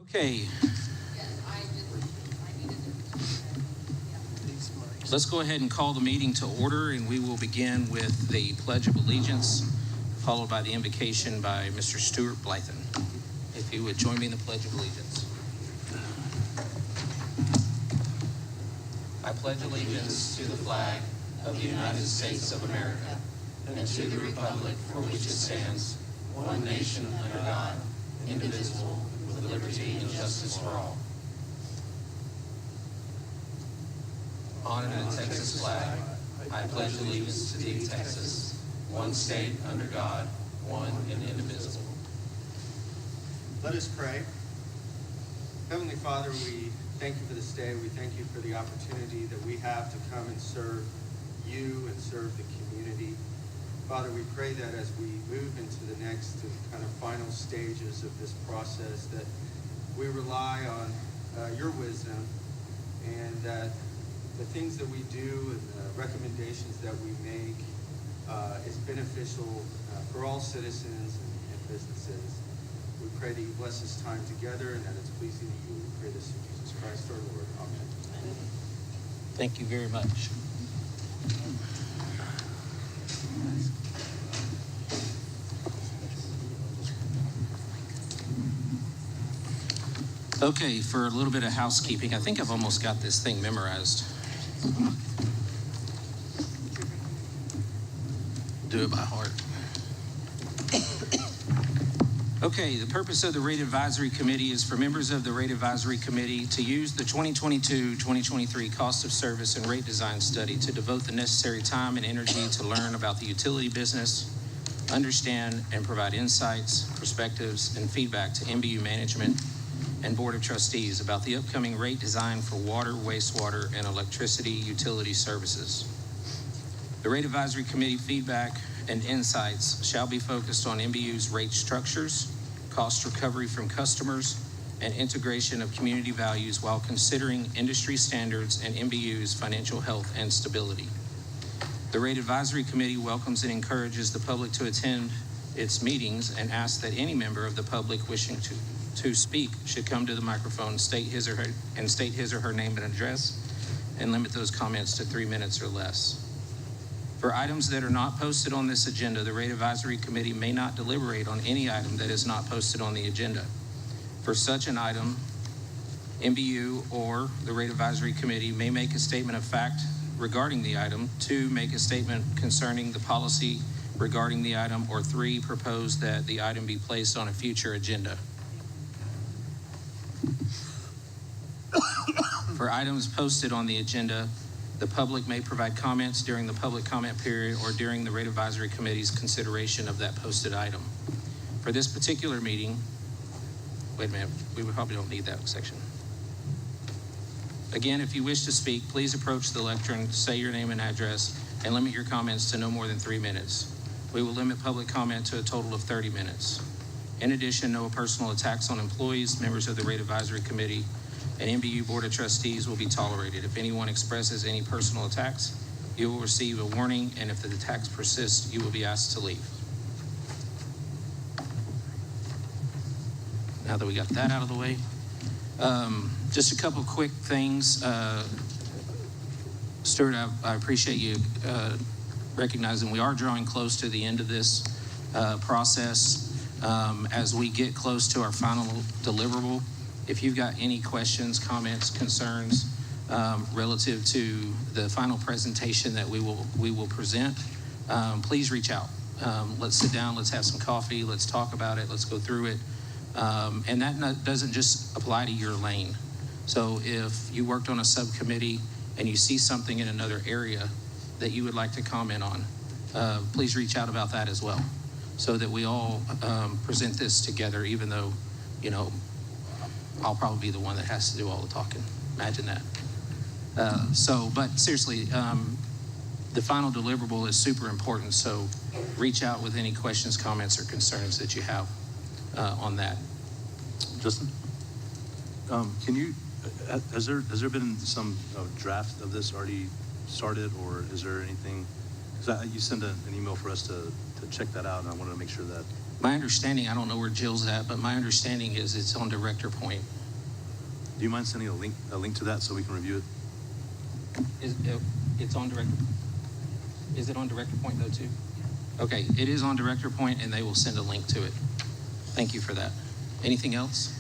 Okay. Let's go ahead and call the meeting to order, and we will begin with the Pledge of Allegiance, followed by the invocation by Mr. Stuart Blythen. If you would join me in the Pledge of Allegiance. I pledge allegiance to the flag of the United States of America and to the republic for which it stands, one nation under God, indivisible, with liberty and justice for all. Honor the Texas flag. I pledge allegiance to thee, Texas, one state under God, one and indivisible. Let us pray. Heavenly Father, we thank you for this day. We thank you for the opportunity that we have to come and serve you and serve the community. Father, we pray that as we move into the next and kind of final stages of this process, that we rely on your wisdom, and that the things that we do and the recommendations that we make is beneficial for all citizens and businesses. We pray that you bless this time together and that it's pleasing to you. We pray this in Jesus Christ our Lord. Amen. Thank you very much. Okay, for a little bit of housekeeping, I think I've almost got this thing memorized. Do it by heart. Okay, the purpose of the Rate Advisory Committee is for members of the Rate Advisory Committee to use the 2022-2023 Cost of Service and Rate Design Study to devote the necessary time and energy to learn about the utility business, understand and provide insights, perspectives, and feedback to NBU management and Board of Trustees about the upcoming rate design for water, wastewater, and electricity utility services. The Rate Advisory Committee feedback and insights shall be focused on NBU's rate structures, cost recovery from customers, and integration of community values while considering industry standards and NBU's financial health and stability. The Rate Advisory Committee welcomes and encourages the public to attend its meetings and asks that any member of the public wishing to speak should come to the microphone and state his or her name and address, and limit those comments to 3 minutes or less. For items that are not posted on this agenda, the Rate Advisory Committee may not deliberate on any item that is not posted on the agenda. For such an item, NBU or the Rate Advisory Committee may make a statement of fact regarding the item, 2, make a statement concerning the policy regarding the item, or 3, propose that the item be placed on a future agenda. For items posted on the agenda, the public may provide comments during the public comment period or during the Rate Advisory Committee's consideration of that posted item. For this particular meeting, wait a minute, we probably don't need that section. Again, if you wish to speak, please approach the lectern, say your name and address, and limit your comments to no more than 3 minutes. We will limit public comment to a total of 30 minutes. In addition, no personal attacks on employees, members of the Rate Advisory Committee, and NBU Board of Trustees will be tolerated. If anyone expresses any personal attacks, you will receive a warning, and if the attacks persist, you will be asked to leave. Now that we got that out of the way, just a couple quick things. Stuart, I appreciate you recognizing we are drawing close to the end of this process. As we get close to our final deliverable, if you've got any questions, comments, concerns relative to the final presentation that we will present, please reach out. Let's sit down, let's have some coffee, let's talk about it, let's go through it. And that doesn't just apply to your lane. So if you worked on a subcommittee and you see something in another area that you would like to comment on, please reach out about that as well, so that we all present this together, even though, you know, I'll probably be the one that has to do all the talking. Imagine that. But seriously, the final deliverable is super important. So reach out with any questions, comments, or concerns that you have on that. Justin, can you, has there been some draft of this already started, or is there anything? Because you sent an email for us to check that out, and I wanted to make sure that. My understanding, I don't know where Jill's at, but my understanding is it's on Director Point. Do you mind sending a link to that so we can review it? It's on Director. Is it on Director Point though too? Okay, it is on Director Point, and they will send a link to it. Thank you for that. Anything else?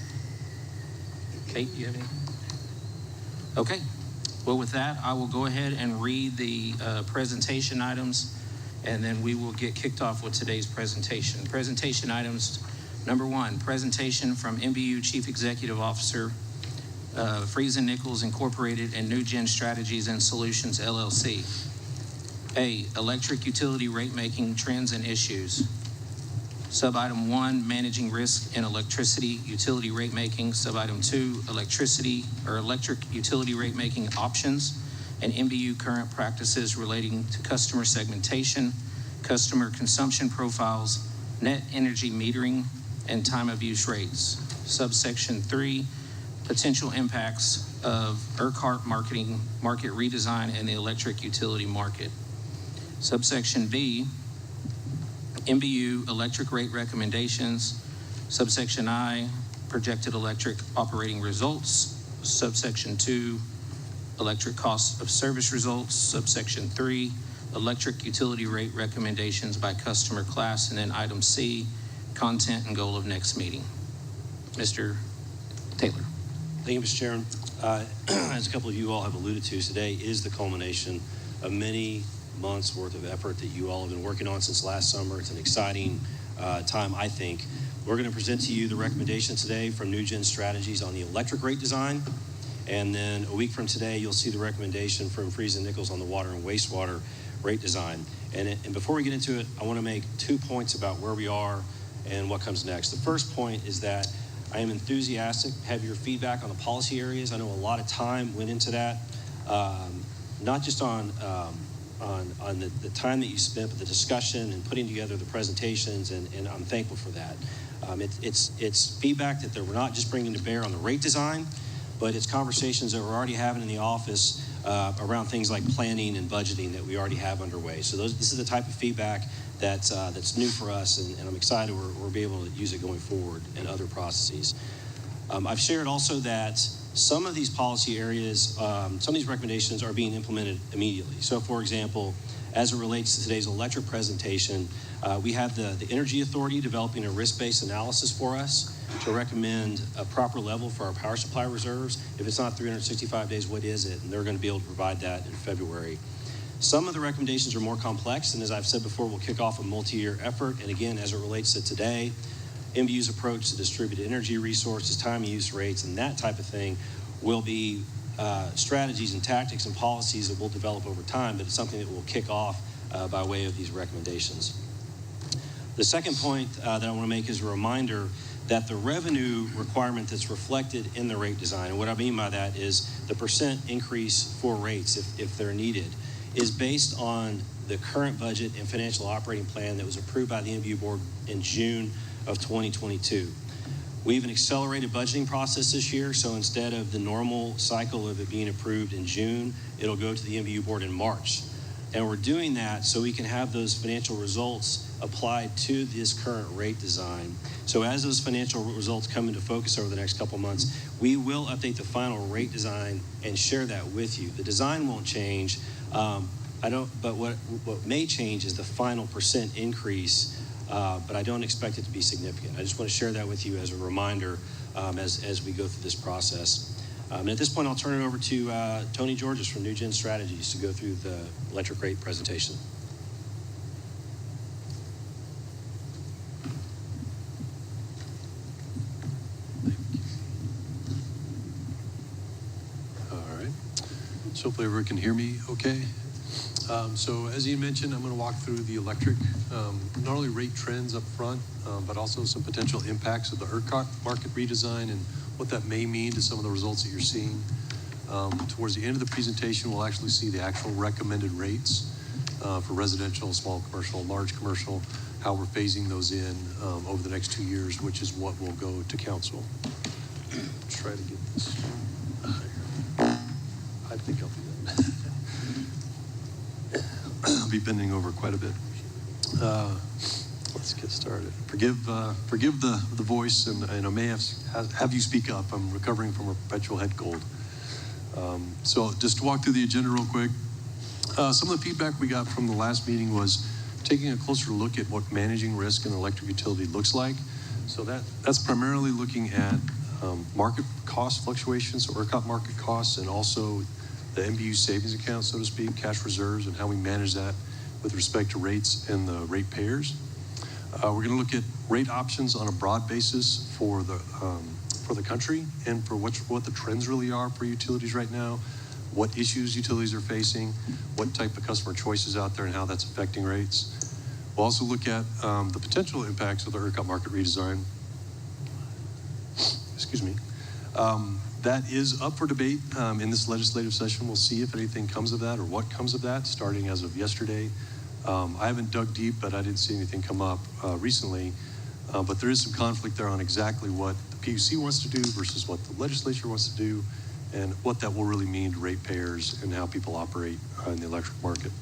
Kate, do you have anything? Okay. Well, with that, I will go ahead and read the presentation items, and then we will get kicked off with today's presentation. Presentation items, number 1, presentation from NBU Chief Executive Officer, Friesen Nichols Incorporated and New Gen Strategies and Solutions, LLC. A, electric utility rate making trends and issues. Sub-item 1, managing risk in electricity utility rate making. Sub-item 2, electric utility rate making options and NBU current practices relating to customer segmentation, customer consumption profiles, net energy metering, and time of use rates. Subsection 3, potential impacts of ERCOT market redesign and the electric utility market. Subsection B, NBU electric rate recommendations. Subsection I, projected electric operating results. Subsection 2, electric cost of service results. Subsection 3, electric utility rate recommendations by customer class. And then item C, content and goal of next meeting. Mr. Taylor. Thank you, Mr. Chairman. As a couple of you all have alluded to, today is the culmination of many months worth of effort that you all have been working on since last summer. It's an exciting time, I think. We're going to present to you the recommendation today from New Gen Strategies on the electric rate design. And then a week from today, you'll see the recommendation from Friesen Nichols on the water and wastewater rate design. And before we get into it, I want to make 2 points about where we are and what comes next. The first point is that I am enthusiastic to have your feedback on the policy areas. I know a lot of time went into that, not just on the time that you spent, but the discussion and putting together the presentations, and I'm thankful for that. It's feedback that we're not just bringing to bear on the rate design, but it's conversations that we're already having in the office around things like planning and budgeting that we already have underway. So this is the type of feedback that's new for us, and I'm excited we'll be able to use it going forward in other processes. I've shared also that some of these policy areas, some of these recommendations are being implemented immediately. So, for example, as it relates to today's electric presentation, we have the Energy Authority developing a risk-based analysis for us to recommend a proper level for our power supply reserves. If it's not 365 days, what is it? And they're going to be able to provide that in February. Some of the recommendations are more complex, and as I've said before, we'll kick off a multi-year effort. And again, as it relates to today, NBU's approach to distributed energy resources, time of use rates, and that type of thing will be strategies and tactics and policies that we'll develop over time, but it's something that we'll kick off by way of these recommendations. The second point that I want to make is a reminder that the revenue requirement that's reflected in the rate design, and what I mean by that is the percent increase for rates if they're needed, is based on the current budget and financial operating plan that was approved by the NBU board in June of 2022. We have an accelerated budgeting process this year, so instead of the normal cycle of it being approved in June, it'll go to the NBU board in March. And we're doing that so we can have those financial results applied to this current rate design. So as those financial results come into focus over the next couple months, we will update the final rate design and share that with you. The design won't change, but what may change is the final percent increase, but I don't expect it to be significant. I just want to share that with you as a reminder as we go through this process. And at this point, I'll turn it over to Tony Georges from New Gen Strategies to go through the electric rate presentation. All right. So hopefully everyone can hear me okay. So as Ian mentioned, I'm going to walk through the electric, not only rate trends up front, but also some potential impacts of the ERCOT market redesign and what that may mean to some of the results that you're seeing. Towards the end of the presentation, we'll actually see the actual recommended rates for residential, small commercial, large commercial, how we're phasing those in over the next 2 years, which is what will go to council. Try to get this. I think I'll do that. I'll be bending over quite a bit. Let's Let's get started. Forgive the voice, and I may have you speak up. I'm recovering from a perpetual head cold. So just to walk through the agenda real quick, some of the feedback we got from the last meeting was taking a closer look at what managing risk in an electric utility looks like. So that's primarily looking at market cost fluctuations, so ERCOT market costs, and also the NBU savings account, so to speak, cash reserves, and how we manage that with respect to rates and the rate payers. We're going to look at rate options on a broad basis for the country and for what the trends really are for utilities right now, what issues utilities are facing, what type of customer choices out there, and how that's affecting rates. We'll also look at the potential impacts of the ERCOT market redesign. Excuse me. That is up for debate in this legislative session. We'll see if anything comes of that or what comes of that, starting as of yesterday. I haven't dug deep, but I didn't see anything come up recently. But there is some conflict there on exactly what the PUC wants to do versus what the legislature wants to do, and what that will really mean to ratepayers and how people operate in the electric market.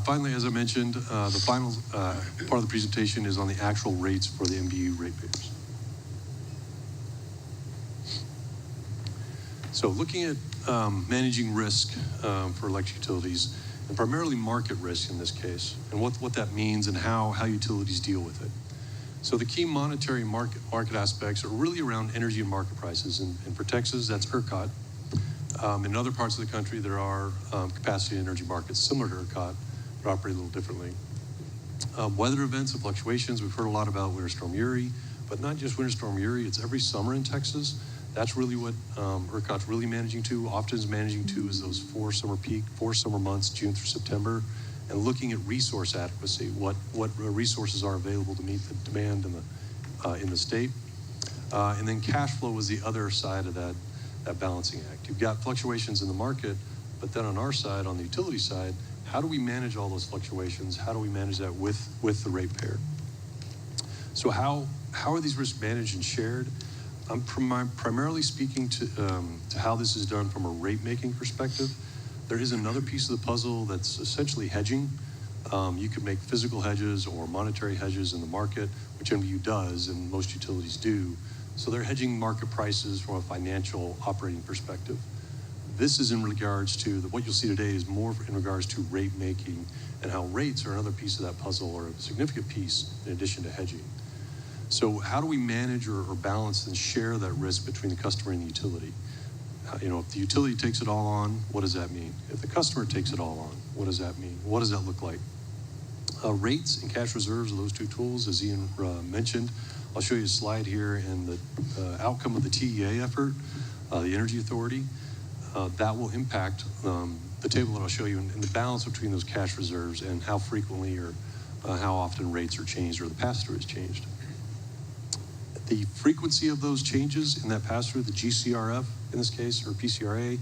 Finally, as I mentioned, the final part of the presentation is on the actual rates for the NBU ratepayers. So looking at managing risk for electric utilities, and primarily market risk in this case, and what that means and how utilities deal with it. So the key monetary market aspects are really around energy and market prices. And for Texas, that's ERCOT. In other parts of the country, there are capacity energy markets similar to ERCOT, but operate a little differently. Weather events and fluctuations, we've heard a lot about Winter Storm Uri, but not just Winter Storm Uri, it's every summer in Texas. That's really what ERCOT's really managing to, often is managing to, is those four summer months, June through September, and looking at resource adequacy, what resources are available to meet the demand in the state. And then cash flow is the other side of that balancing act. You've got fluctuations in the market, but then on our side, on the utility side, how do we manage all those fluctuations? How do we manage that with the ratepayer? So how are these risks managed and shared? I'm primarily speaking to how this is done from a rate-making perspective. There is another piece of the puzzle that's essentially hedging. You could make physical hedges or monetary hedges in the market, which NBU does and most utilities do. So they're hedging market prices from a financial operating perspective. This is in regards to what you'll see today is more in regards to rate-making and how rates are another piece of that puzzle, or a significant piece in addition to hedging. So how do we manage or balance and share that risk between the customer and the utility? If the utility takes it all on, what does that mean? If the customer takes it all on, what does that mean? What does that look like? Rates and cash reserves are those two tools, as Ian mentioned. I'll show you a slide here, and the outcome of the TEA effort, the Energy Authority, that will impact the table that I'll show you, and the balance between those cash reserves and how frequently or how often rates are changed or the pass-through is changed. The frequency of those changes in that pass-through, the GCRF in this case, or PCRA,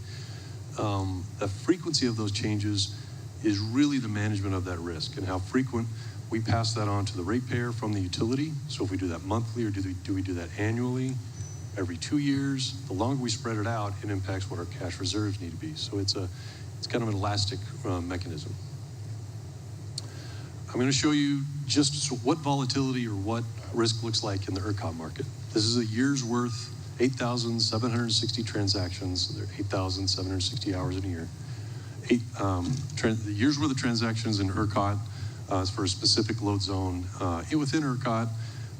the frequency of those changes is really the management of that risk and how frequent we pass that on to the ratepayer from the utility. So if we do that monthly, or do we do that annually, every 2 years? The longer we spread it out, it impacts what our cash reserves need to be. So it's kind of an elastic mechanism. I'm going to show you just what volatility or what risk looks like in the ERCOT market. This is a year's worth, 8,760 transactions. There are 8,760 hours in a year. The year's worth of transactions in ERCOT is for a specific load zone. Within ERCOT,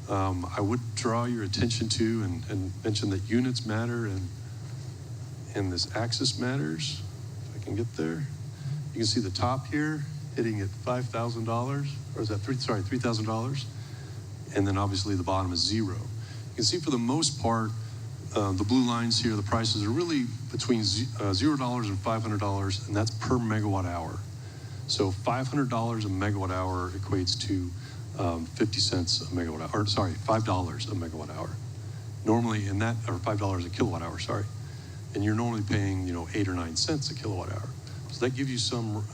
I would draw your attention to and mention that units matter and this axis matters. If I can get there. You can see the top here hitting at $5,000, or is that $3,000? And then obviously the bottom is zero. You can see for the most part, the blue lines here, the prices are really between $0 and $500, and that's per megawatt hour. So $500 a megawatt hour equates to 50 cents a megawatt hour, or sorry, $5 a megawatt hour. Normally, or $5 a kilowatt hour, sorry. And you're normally paying, 8 or 9 cents a kilowatt hour. So that gives you some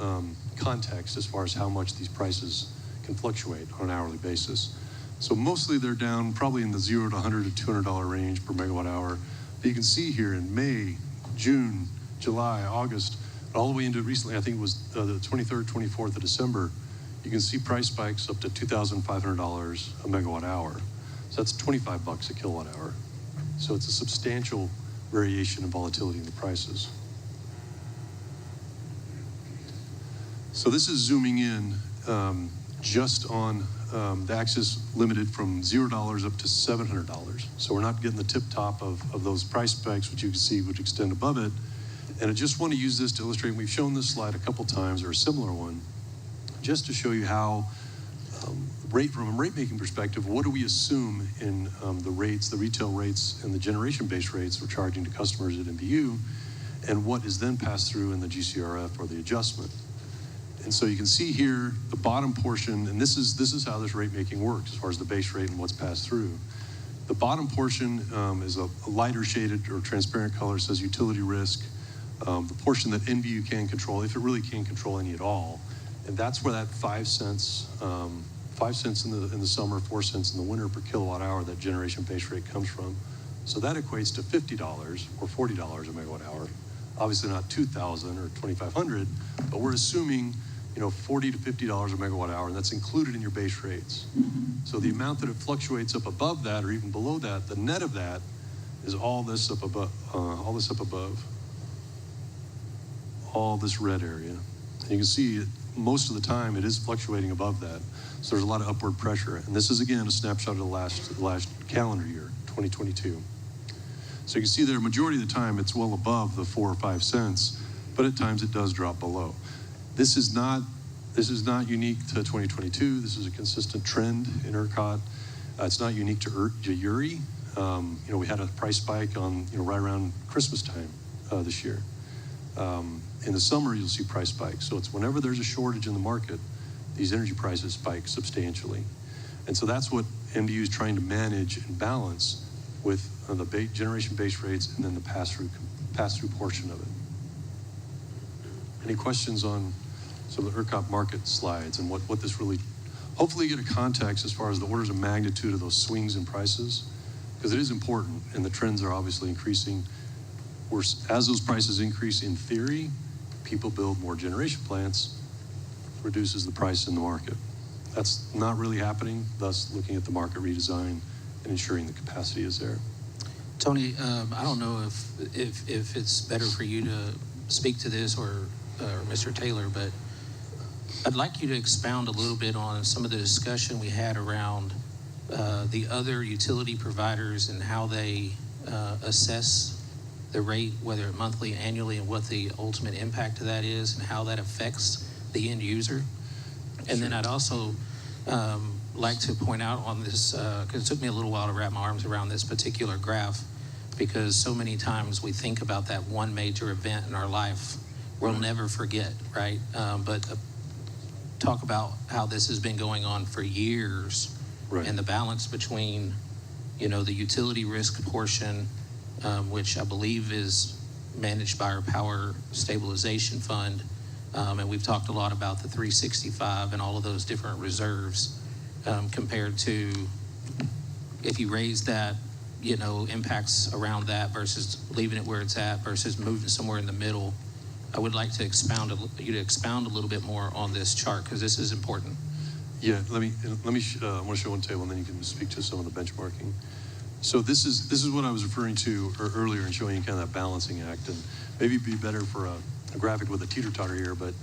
context as far as how much these prices can fluctuate on an hourly basis. So mostly they're down probably in the $0 to $100 to $200 range per megawatt hour. But you can see here in May, June, July, August, all the way into recently, I think it was the 23rd, 24th of December, you can see price spikes up to $2,500 a megawatt hour. So that's $25 a kilowatt hour. So it's a substantial variation in volatility in the prices. So this is zooming in just on the axis limited from $0 up to $700. So we're not getting the tip top of those price spikes, which you can see would extend above it. And I just want to use this to illustrate, we've shown this slide a couple times, or a similar one, just to show you how, from a rate making perspective, what do we assume in the rates, the retail rates and the generation base rates we're charging to customers at NBU, and what is then passed through in the GCRF or the adjustment. And so you can see here the bottom portion, and this is how this rate making works as far as the base rate and what's passed through. The bottom portion is a lighter shaded or transparent color, says utility risk. The portion that NBU can control, if it really can control any at all, and that's where that 5 cents in the summer, 4 cents in the winter per kilowatt hour, that generation base rate comes from. So that equates to $50 or $40 a megawatt hour. Obviously not 2,000 or 2,500, but we're assuming, $40 to $50 a megawatt hour, and that's included in your base rates. So the amount that it fluctuates up above that, or even below that, the net of that is all this up above, all this red area. And you can see most of the time it is fluctuating above that. So there's a lot of upward pressure. And this is, again, a snapshot of the last calendar year, 2022. So you can see there, a majority of the time, it's well above the 4 or 5 cents, but at times it does drop below. This is not unique to 2022. This is a consistent trend in ERCOT. It's not unique to Uri. We had a price spike on, right around Christmas time this year. In the summer, you'll see price spikes. So it's whenever there's a shortage in the market, these energy prices spike substantially. And so that's what NBU is trying to manage and balance with the generation base rates and then the pass-through portion of it. Any questions on some of the ERCOT market slides and what this really, hopefully you get a context as far as the orders of magnitude of those swings in prices, because it is important and the trends are obviously increasing. As those prices increase, in theory, people build more generation plants, reduces the price in the market. That's not really happening, thus looking at the market redesign and ensuring the capacity is there. Tony, I don't know if it's better for you to speak to this or Mr. Taylor, but I'd like you to expound a little bit on some of the discussion we had around the other utility providers and how they assess the rate, whether it monthly, annually, and what the ultimate impact of that is and how that affects the end user. And then I'd also like to point out on this, because it took me a little while to wrap my arms around this particular graph, because so many times we think about that one major event in our life we'll never forget, right? But talk about how this has been going on for years, right, and the balance between, the utility risk portion, which I believe is managed by our Power Stabilization Fund, and we've talked a lot about the 365 and all of those different reserves, compared to if you raise that, impacts around that versus leaving it where it's at versus moving somewhere in the middle. I would like to expound you to expound a little bit more on this chart, because this is important. Yeah, let me. I want to show one table, and then you can speak to some of the benchmarking. So this is what I was referring to earlier in showing you kind of that balancing act, and maybe it'd be better for a graphic with a teeter-totter here, but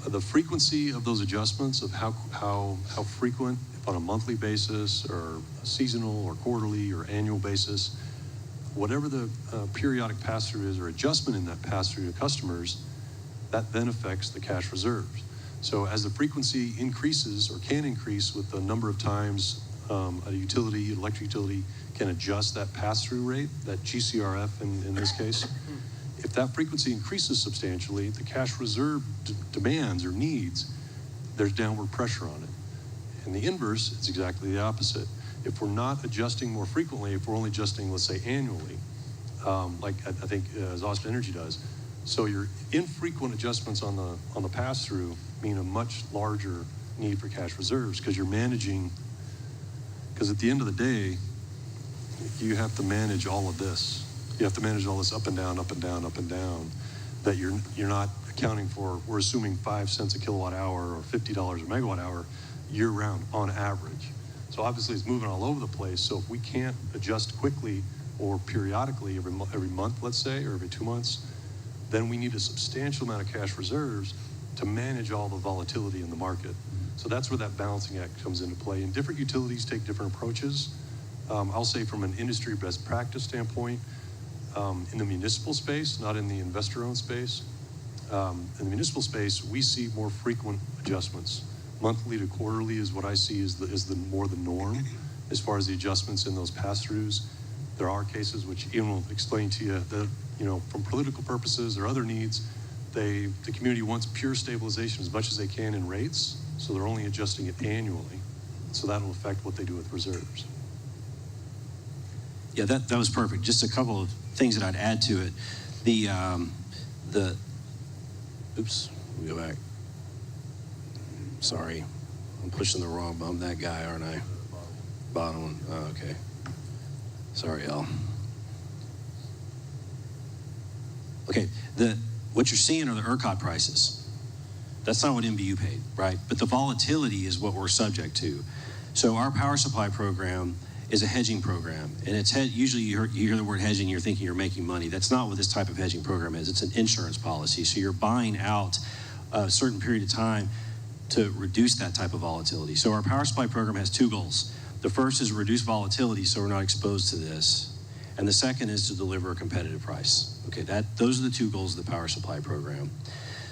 the frequency of those adjustments of how frequent, if on a monthly basis or a seasonal or quarterly or annual basis, whatever the periodic pass-through is or adjustment in that pass-through to customers, that then affects the cash reserves. So as the frequency increases or can increase with the number of times a utility, electric utility, can adjust that pass-through rate, that GCRF in this case, if that frequency increases substantially, the cash reserve demands or needs, there's downward pressure on it. In the inverse, it's exactly the opposite. If we're not adjusting more frequently, if we're only adjusting, let's say, annually, like I think as Austin Energy does, so your infrequent adjustments on the pass-through mean a much larger need for cash reserves, because you're managing, because at the end of the day, you have to manage all of this. You have to manage all this up and down, up and down, up and down, that you're not accounting for, we're assuming 5 cents a kilowatt hour or $50 a megawatt hour year round on average. So obviously it's moving all over the place. So if we can't adjust quickly or periodically every month, let's say, or every 2 months, then we need a substantial amount of cash reserves to manage all the volatility in the market. So that's where that balancing act comes into play. And different utilities take different approaches. I'll say from an industry best practice standpoint, in the municipal space, not in the investor-owned space, in the municipal space, we see more frequent adjustments. Monthly to quarterly is what I see is the more the norm as far as the adjustments in those pass-throughs. There are cases which Ian will explain to you that, you know, from political purposes or other needs, the community wants pure stabilization as much as they can in rates, so they're only adjusting it annually. So that'll affect what they do with reserves. Yeah, that was perfect. Just a couple of things that I'd add to it. Oops, let me go back. Sorry, I'm pushing the wrong button. I'm that guy, aren't I? Bottom one. Oh, okay. Sorry, y'all. Okay, what you're seeing are the ERCOT prices. That's not what NBU paid, right? But the volatility is what we're subject to. So our power supply program is a hedging program, and it's usually you hear the word hedging, you're thinking you're making money. That's not what this type of hedging program is. It's an insurance policy. So you're buying out a certain period of time to reduce that type of volatility. So our power supply program has 2 goals. The first is reduce volatility so we're not exposed to this. And the second is to deliver a competitive price. Okay, those are the 2 goals of the power supply program.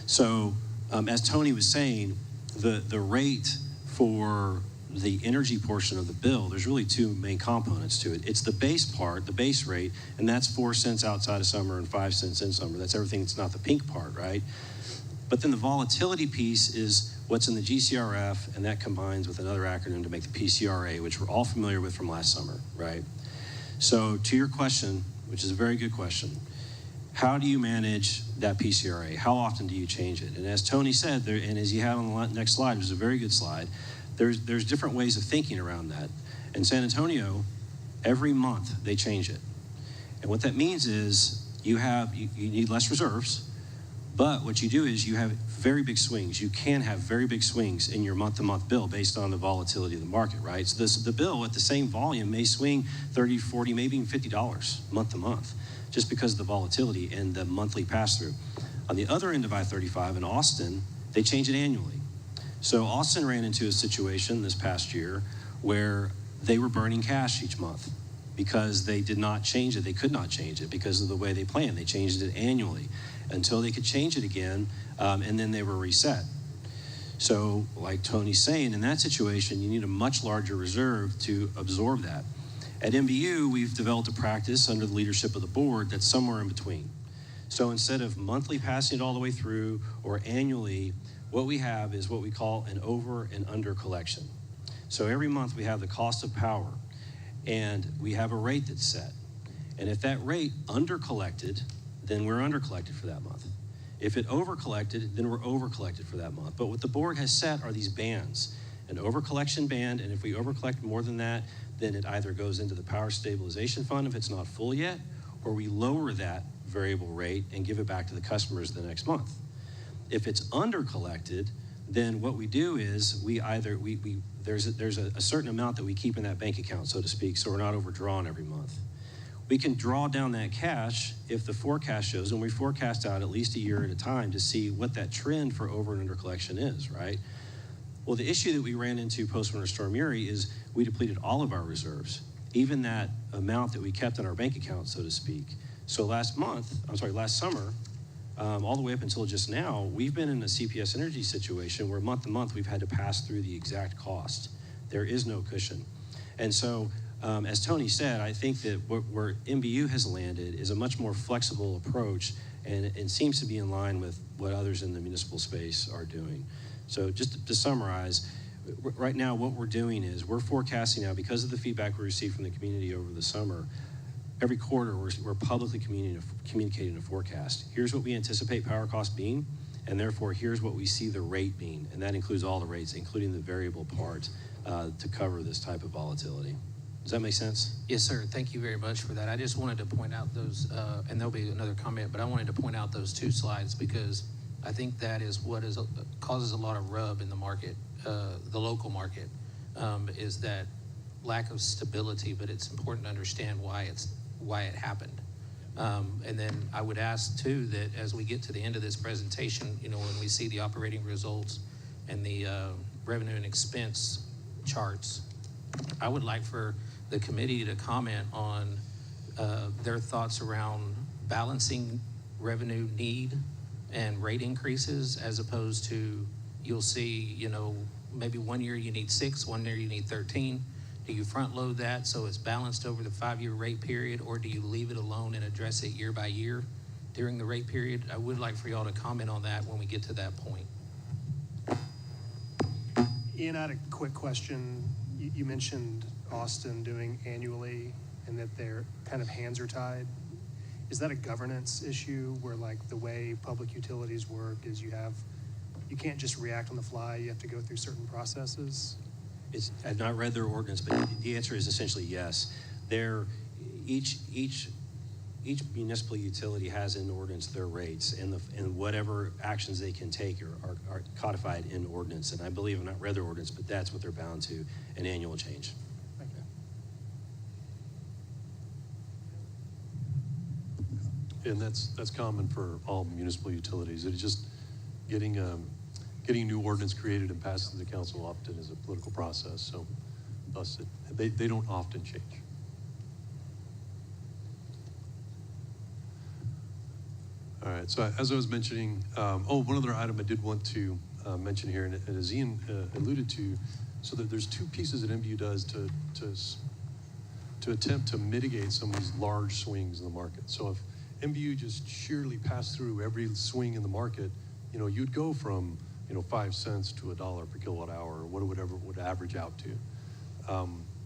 So as Tony was saying, the rate for the energy portion of the bill, there's really 2 main components to it. It's the base part, the base rate, and that's 4 cents outside of summer and 5 cents in summer. That's everything that's not the pink part, right? But then the volatility piece is what's in the GCRF, and that combines with another acronym to make the PCRA, which we're all familiar with from last summer, right? So to your question, which is a very good question, how do you manage that PCRA? How often do you change it? And as Tony said, and as you had on the next slide, it was a very good slide, there's different ways of thinking around that. In San Antonio, every month they change it. And what that means is you need less reserves, but what you do is you have very big swings. You can have very big swings in your month-to-month bill based on the volatility of the market, right? So the bill at the same volume may swing $30, $40, maybe even $50 month to month, just because of the volatility and the monthly pass-through. On the other end of I-35 in Austin, they change it annually. So Austin ran into a situation this past year where they were burning cash each month because they did not change it. They could not change it because of the way they planned. They changed it annually until they could change it again, and then they were reset. So like Tony's saying, in that situation, you need a much larger reserve to absorb that. At NBU, we've developed a practice under the leadership of the board that's somewhere in between. So instead of monthly passing it all the way through or annually, what we have is what we call an over and under collection. So every month we have the cost of power, and we have a rate that's set. And if that rate under collected, then we're under collected for that month. If it over collected, then we're over collected for that month. But what the board has set are these bands, an over collection band, and if we over collect more than that, then it either goes into the power stabilization fund if it's not full yet, or we lower that variable rate and give it back to the customers the next month. If it's under collected, then what we do is there's a certain amount that we keep in that bank account, so to speak, so we're not overdrawn every month. We can draw down that cash if the forecast shows, and we forecast out at least a year at a time to see what that trend for over and under collection is, right? Well, the issue that we ran into post-winter storm Uri is we depleted all of our reserves, even that amount that we kept in our bank account, so to speak. So last summer, all the way up until just now, we've been in a CPS Energy situation where month to month we've had to pass through the exact cost. There is no cushion. And so, as Tony said, I think that where NBU has landed is a much more flexible approach and seems to be in line with what others in the municipal space are doing. So just to summarize, right now what we're doing is we're forecasting now, because of the feedback we received from the community over the summer, every quarter we're publicly communicating a forecast. Here's what we anticipate power costs being, and therefore here's what we see the rate being, and that includes all the rates, including the variable part, to cover this type of volatility. Does that make sense? Yes, sir. Thank you very much for that. I just wanted to point out those, and there'll be another comment, but I wanted to point out those 2 slides because I think that is what causes a lot of rub in the market, the local market, is that lack of stability, but it's important to understand why it happened. And then I would ask too that as we get to the end of this presentation, when we see the operating results and the revenue and expense charts, I would like for the committee to comment on their thoughts around balancing revenue need and rate increases, as opposed to, you'll see, maybe 1 year you need 6, 1 year you need 13. Do you front load that so it's balanced over the 5-year rate period, or do you leave it alone and address it year by year during the rate period? I would like for y'all to comment on that when we get to that point. Ian, I had a quick question. You mentioned Austin doing annually and that their kind of hands are tied. Is that a governance issue where, like, the way public utilities work is you can't just react on the fly, you have to go through certain processes? I've not read their ordinance, but the answer is essentially yes. Each municipal utility has in ordinance their rates, and whatever actions they can take are codified in ordinance. And I believe, I've not read their ordinance, but that's what they're bound to, an annual change. Thank you. And that's common for all municipal utilities. It's just getting a new ordinance created and passed to the council often is a political process. So thus they don't often change. All right, so as I was mentioning, one other item I did want to mention here, and as Ian alluded to, so that there's two pieces that NBU does to attempt to mitigate some of these large swings in the market. So if NBU just sheerly passed through every swing in the market, you'd go from 5 cents to $1 per kilowatt hour, or whatever it would average out to.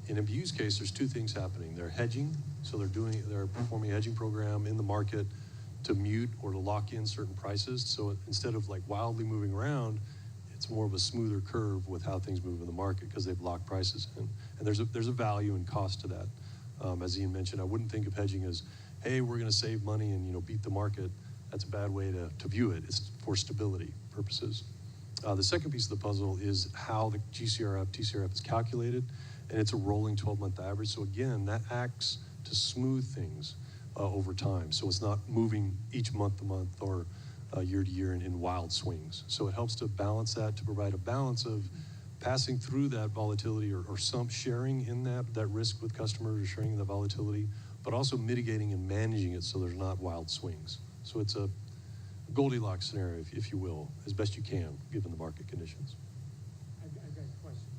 In NBU's case, there's two things happening. They're hedging, so they're performing a hedging program in the market to mute or to lock in certain prices. So instead of like wildly moving around, it's more of a smoother curve with how things move in the market because they've locked prices in. And there's a value and cost to that. As Ian mentioned, I wouldn't think of hedging as, hey, we're going to save money and beat the market. That's a bad way to view it. It's for stability purposes. The second piece of the puzzle is how the TCRF is calculated, and it's a rolling 12-month average. So again, that acts to smooth things over time. So it's not moving each month to month or year to year in wild swings. So it helps to balance that, to provide a balance of passing through that volatility or some sharing in that risk with customers, or sharing in the volatility, but also mitigating and managing it so there's not wild swings. So it's a Goldilocks scenario, if you will, as best you can, given the market conditions. I've got a question.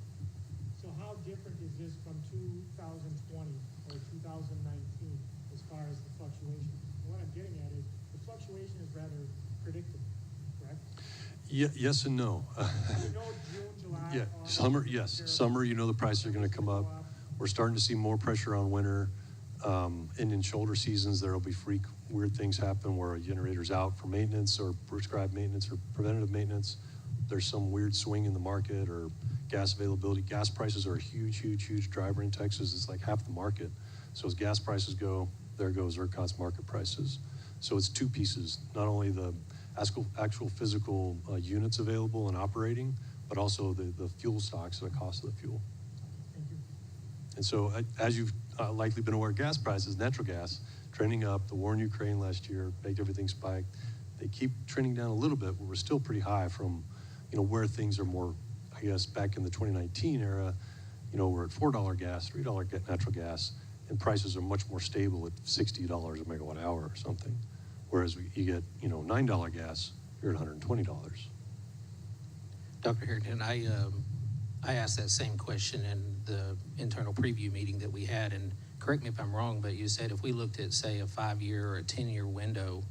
So how different is this from 2020 or 2019 as far as the fluctuation? What I'm getting at is the fluctuation is rather predictable, correct? Yes and no. June, July, Yeah, August, summer, yes. Summer, the prices are going to come up. We're starting to see more pressure on winter. And in shoulder seasons, there'll be weird things happen where a generator's out for maintenance or prescribed maintenance or preventative maintenance. There's some weird swing in the market, or gas availability. Gas prices are a huge driver in Texas. It's like half the market. So as gas prices go, there goes ERCOT's market prices. So it's two pieces, not only the actual physical units available and operating, but also the fuel stocks and the cost of the fuel. Thank you. And so as you've likely been aware, gas prices, natural gas, trending up. The war in Ukraine last year made everything spike. They keep trending down a little bit, but we're still pretty high from, where things are more, I guess, back in the 2019 era, we're at $4 gas, $3 natural gas, and prices are much more stable at $60 a megawatt hour or something. Whereas you get, $9 gas, you're at $120. Dr. Harrington, I asked that same question in the internal preview meeting that we had, and correct me if I'm wrong, but you said if we looked at, say, a 5-year or a 10-year window,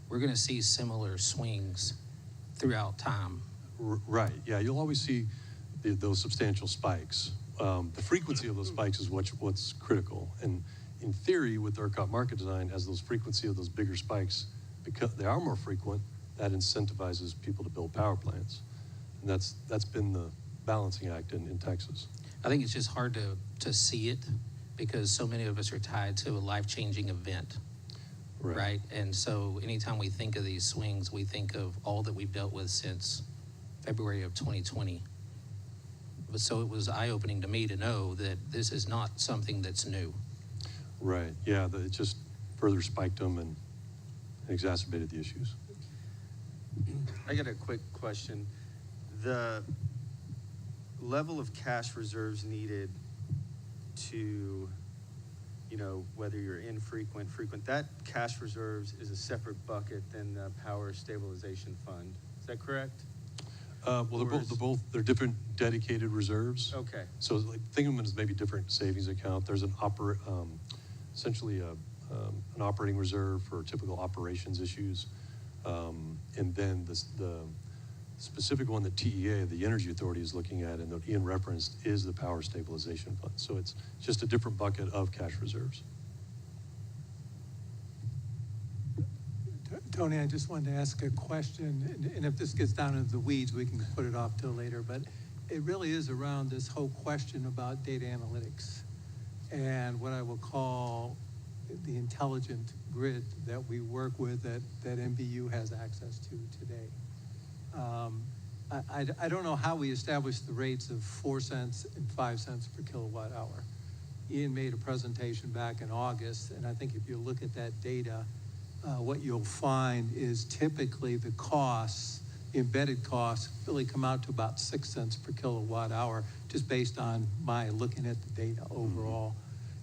we're going to see similar swings throughout time. Right, yeah, you'll always see those substantial spikes. The frequency of those spikes is what's critical. And in theory, with ERCOT market design, as those frequency of those bigger spikes, because they are more frequent, that incentivizes people to build power plants. And that's been the balancing act in Texas. I think it's just hard to see it because so many of us are tied to a life-changing event. right? And so anytime we think of these swings, we think of all that we've dealt with since February of 2020. So it was eye-opening to me to know that this is not something that's new. Right, yeah, it just further spiked them and exacerbated the issues. I got a quick question. The level of cash reserves needed to, whether you're infrequent, frequent, that cash reserves is a separate bucket than the power stabilization fund. Is that correct? Well, they're different dedicated reserves. Okay. So think of them as maybe different savings account. There's essentially an operating reserve for typical operations issues. And then the specific one that TEA, the Energy Authority, is looking at and that Ian referenced is the Power Stabilization Fund. So it's just a different bucket of cash reserves. Tony, I just wanted to ask a question, and if this gets down into the weeds, we can put it off till later, but it really is around this whole question about data analytics and what I will call the intelligent grid that we work with that NBU has access to today. I don't know how we establish the rates of 4 cents and 5 cents per kilowatt hour. Ian made a presentation back in August, and I think if you look at that data, what you'll find is typically the costs, embedded costs, really come out to about 6 cents per kilowatt hour, just based on my looking at the data overall.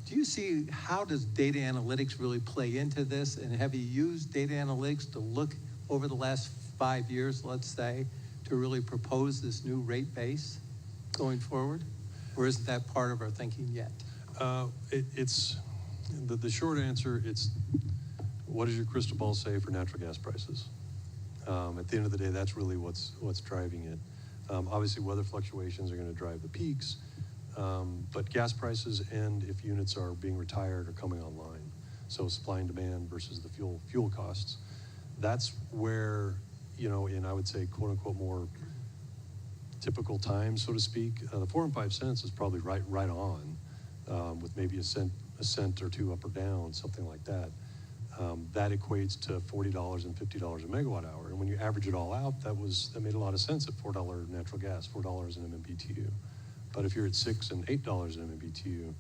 Do you see, how does data analytics really play into this? And have you used data analytics to look over the last 5 years, let's say, to really propose this new rate base going forward? Or isn't that part of our thinking yet? It's the short answer. It's what does your crystal ball say for natural gas prices? At the end of the day, that's really what's driving it. Obviously, weather fluctuations are going to drive the peaks, but gas prices and if units are being retired or coming online, so supply and demand versus the fuel costs. That's where, in I would say, quote unquote, more typical times, so to speak, the 4 and 5 cents is probably right on, with maybe a cent or two up or down, something like that. That equates to $40 and $50 a megawatt hour. And when you average it all out, that made a lot of sense at $4 natural gas, $4 an MMBTU. But if you're at $6 and $8 an MMBTU,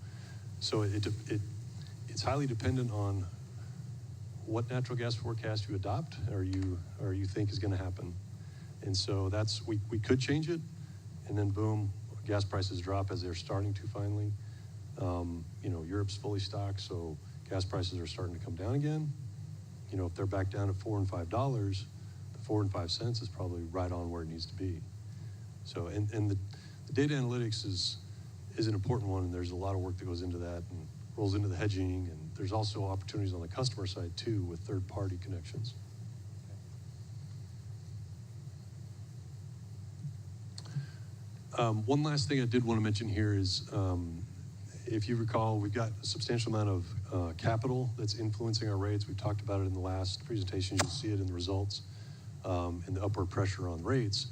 so it's highly dependent on what natural gas forecast you adopt or you think is going to happen. And so we could change it, and then boom, gas prices drop as they're starting to finally. Europe's fully stocked, so gas prices are starting to come down again. If they're back down to $4 and $5, the 4 and 5 cents is probably right on where it needs to be. So, and the data analytics is an important one, and there's a lot of work that goes into that and rolls into the hedging, and there's also opportunities on the customer side too with third-party connections. One last thing I did want to mention here is, if you recall, we've got a substantial amount of capital that's influencing our rates. We've talked about it in the last presentations. You'll see it in the results and the upward pressure on rates.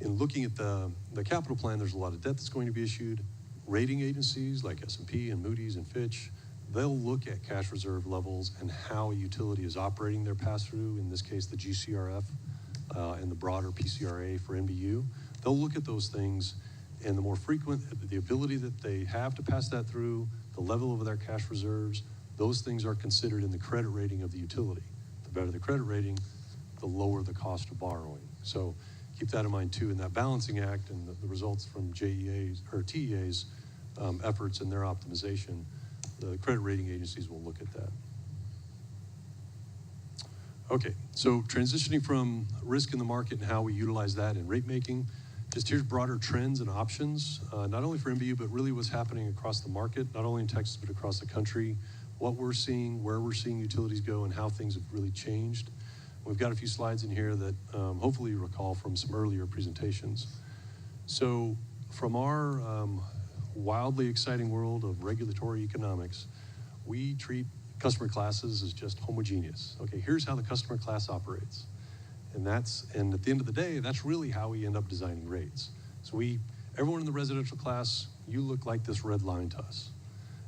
In looking at the capital plan, there's a lot of debt that's going to be issued. Rating agencies like S&P and Moody's and Fitch, they'll look at cash reserve levels and how a utility is operating their pass-through, in this case the GCRF and the broader PCRA for NBU. They'll look at those things, and the more frequent, the ability that they have to pass that through, the level of their cash reserves, those things are considered in the credit rating of the utility. The better the credit rating, the lower the cost of borrowing. So keep that in mind too, in that balancing act and the results from JEA's or TEA's efforts and their optimization, the credit rating agencies will look at that. Okay, so transitioning from risk in the market and how we utilize that in rate making, just here's broader trends and options, not only for NBU, but really what's happening across the market, not only in Texas, but across the country, what we're seeing, where we're seeing utilities go, and how things have really changed. We've got a few slides in here that hopefully you recall from some earlier presentations. So from our wildly exciting world of regulatory economics, we treat customer classes as just homogeneous. Okay, here's how the customer class operates. And at the end of the day, that's really how we end up designing rates. So everyone in the residential class, you look like this red line to us.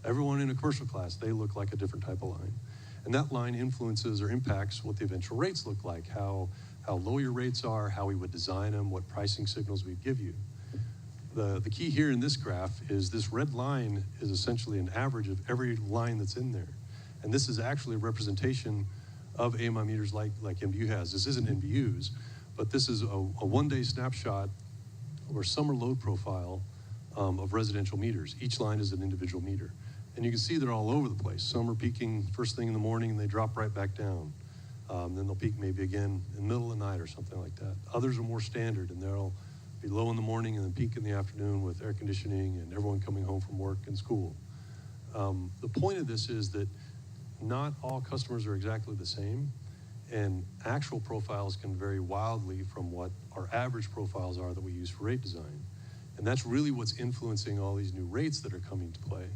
Everyone in a commercial class, they look like a different type of line. And that line influences or impacts what the eventual rates look like, how low your rates are, how we would design them, what pricing signals we'd give you. The key here in this graph is this red line is essentially an average of every line that's in there. And this is actually a representation of AMI meters like NBU has. This isn't NBUs, but this is a one-day snapshot or summer load profile of residential meters. Each line is an individual meter. And you can see they're all over the place. Some are peaking first thing in the morning and they drop right back down. Then they'll peak maybe again in the middle of the night or something like that. Others are more standard and they'll be low in the morning and then peak in the afternoon with air conditioning and everyone coming home from work and school. The point of this is that not all customers are exactly the same, and actual profiles can vary wildly from what our average profiles are that we use for rate design. And that's really what's influencing all these new rates that are coming to play.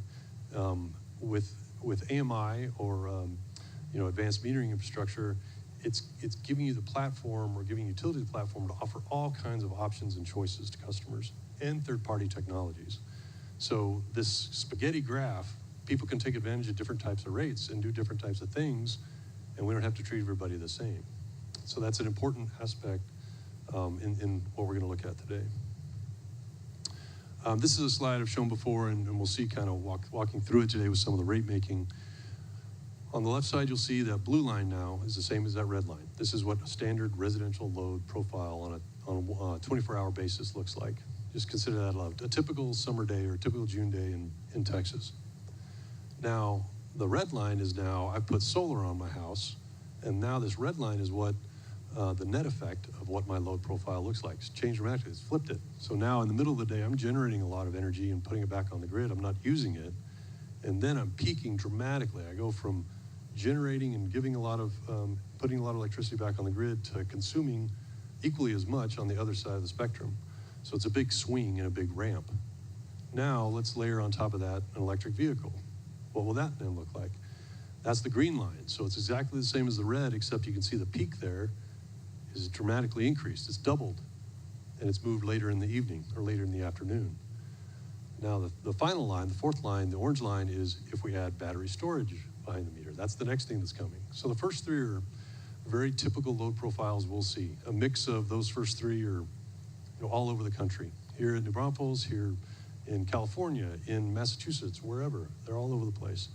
With AMI or advanced metering infrastructure, it's giving you the platform or giving utility the platform to offer all kinds of options and choices to customers and third-party technologies. So this spaghetti graph, people can take advantage of different types of rates and do different types of things, and we don't have to treat everybody the same. So that's an important aspect in what we're going to look at today. This is a slide I've shown before, and we'll see kind of walking through it today with some of the rate making. On the left side, you'll see that blue line now is the same as that red line. This is what a standard residential load profile on a 24-hour basis looks like. Just consider that a typical summer day or a typical June day in Texas. Now, the red line is now, I've put solar on my house, and now this red line is what the net effect of what my load profile looks like. It's changed dramatically, it's flipped it. So now in the middle of the day, I'm generating a lot of energy and putting it back on the grid. I'm not using it. And then I'm peaking dramatically. I go from generating and giving putting a lot of electricity back on the grid to consuming equally as much on the other side of the spectrum. So it's a big swing and a big ramp. Now let's layer on top of that an electric vehicle. What will that then look like? That's the green line. So it's exactly the same as the red, except you can see the peak there is dramatically increased. It's doubled, and it's moved later in the evening or later in the afternoon. Now the final line, the fourth line, the orange line, is if we add battery storage behind the meter. That's the next thing that's coming. So the first three are very typical load profiles we'll see. A mix of those first three are all over the country. Here in New Braunfels, here in California, in Massachusetts, wherever. They're all over the place.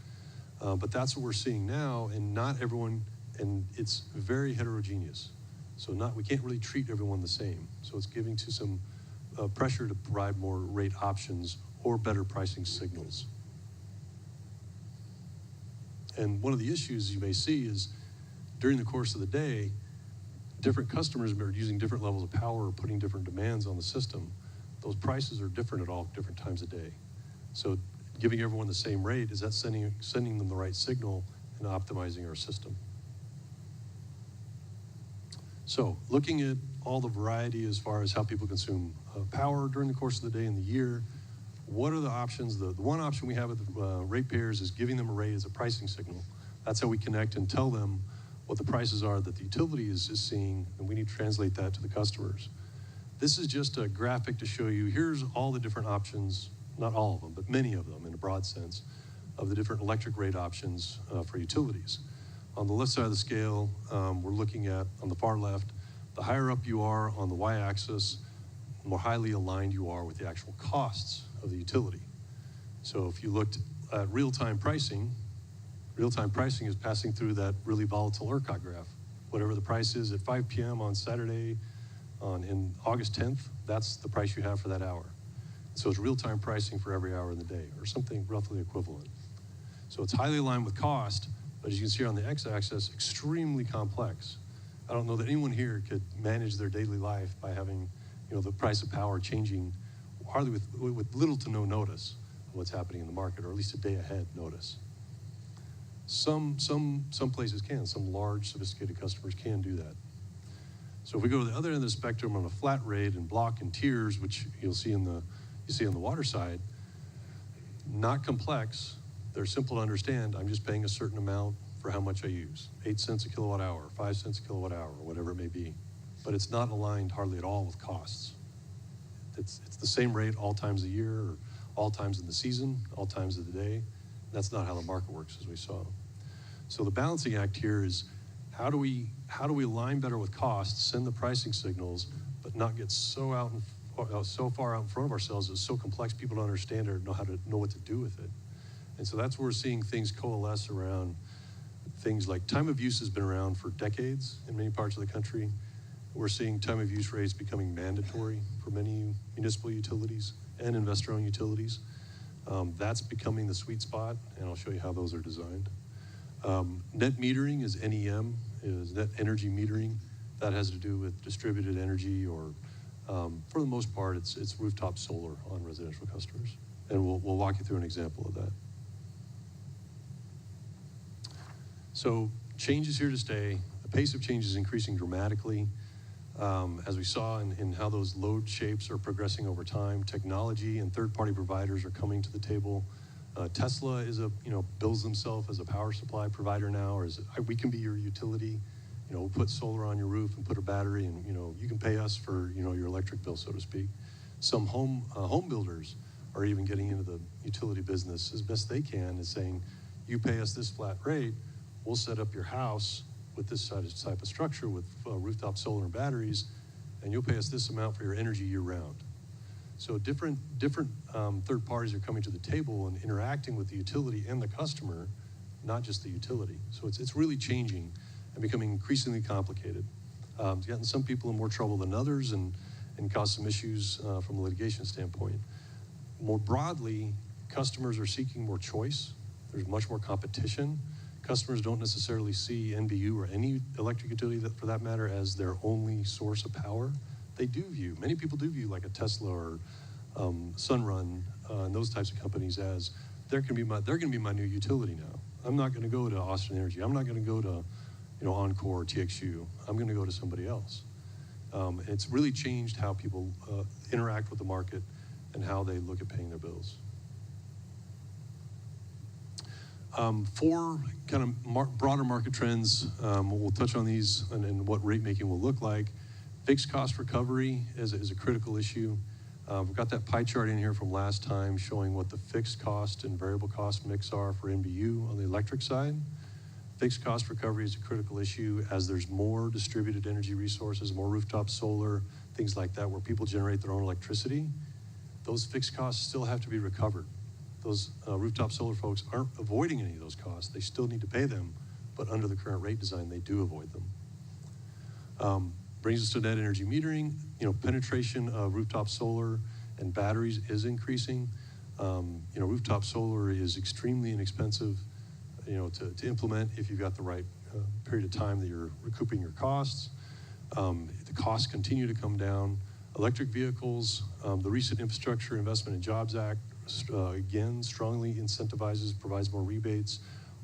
But that's what we're seeing now, and not everyone, and it's very heterogeneous. So we can't really treat everyone the same. So it's giving to some pressure to provide more rate options or better pricing signals. And one of the issues you may see is during the course of the day, different customers are using different levels of power or putting different demands on the system. Those prices are different at all different times of day. So giving everyone the same rate, is that sending them the right signal and optimizing our system? So looking at all the variety as far as how people consume power during the course of the day and the year, what are the options? The one option we have with the ratepayers is giving them a rate as a pricing signal. That's how we connect and tell them what the prices are that the utility is seeing, and we need to translate that to the customers. This is just a graphic to show you, here's all the different options, not all of them, but many of them in a broad sense, of the different electric rate options for utilities. On the left side of the scale, we're looking at, on the far left, the higher up you are on the y-axis, the more highly aligned you are with the actual costs of the utility. So if you looked at real-time pricing is passing through that really volatile ERCOT graph. Whatever the price is at 5 p.m. on Saturday in August 10th, that's the price you have for that hour. So it's real-time pricing for every hour in the day, or something roughly equivalent. So it's highly aligned with cost, but as you can see on the x-axis, extremely complex. I don't know that anyone here could manage their daily life by having, the price of power changing hardly with little to no notice of what's happening in the market, or at least a day ahead notice. Some places can. Some large, sophisticated customers can do that. So if we go to the other end of the spectrum on a flat rate and block and tiers, which you see on the water side, not complex. They're simple to understand. I'm just paying a certain amount for how much I use. 8 cents a kilowatt hour, 5 cents a kilowatt hour, or whatever it may be. But it's not aligned hardly at all with costs. It's the same rate all times of the year, or all times in the season, all times of the day. That's not how the market works, as we saw. So the balancing act here is how do we align better with costs, send the pricing signals, but not get so far out in front of ourselves it's so complex people don't understand it or know what to do with it. And so that's where we're seeing things coalesce around things like time of use has been around for decades in many parts of the country. We're seeing time of use rates becoming mandatory for many municipal utilities and investor-owned utilities. That's becoming the sweet spot, and I'll show you how those are designed. Net metering is NEM, is net energy metering. That has to do with distributed energy or, for the most part, it's rooftop solar on residential customers. And we'll walk you through an example of that. So change is here to stay. The pace of change is increasing dramatically. As we saw in how those load shapes are progressing over time, technology and third-party providers are coming to the table. Tesla is bills themselves as a power supply provider now, or we can be your utility. We'll put solar on your roof and put a battery, and you can pay us for your electric bill, so to speak. Some home builders are even getting into the utility business as best they can, is saying, you pay us this flat rate, we'll set up your house with this type of structure with rooftop solar and batteries, and you'll pay us this amount for your energy year round. So different third parties are coming to the table and interacting with the utility and the customer, not just the utility. So it's really changing and becoming increasingly complicated. It's gotten some people in more trouble than others and caused some issues from a litigation standpoint. More broadly, customers are seeking more choice. There's much more competition. Customers don't necessarily see NBU or any electric utility for that matter as their only source of power. Many people do view like a Tesla or Sunrun and those types of companies as they're going to be my new utility now. I'm not going to go to Austin Energy. I'm not going to go to Encore or TXU. I'm going to go to somebody else. It's really changed how people interact with the market and how they look at paying their bills. 4 kind of broader market trends. We'll touch on these and what rate making will look like. Fixed cost recovery is a critical issue. We've got that pie chart in here from last time showing what the fixed cost and variable cost mix are for NBU on the electric side. Fixed cost recovery is a critical issue as there's more distributed energy resources, more rooftop solar, things like that, where people generate their own electricity. Those fixed costs still have to be recovered. Those rooftop solar folks aren't avoiding any of those costs. They still need to pay them, but under the current rate design, they do avoid them. Brings us to net energy metering. Penetration of rooftop solar and batteries is increasing. Rooftop solar is extremely inexpensive, to implement if you've got the right period of time that you're recouping your costs. The costs continue to come down. Electric vehicles, the recent Infrastructure Investment and Jobs Act, again, strongly incentivizes, provides more rebates,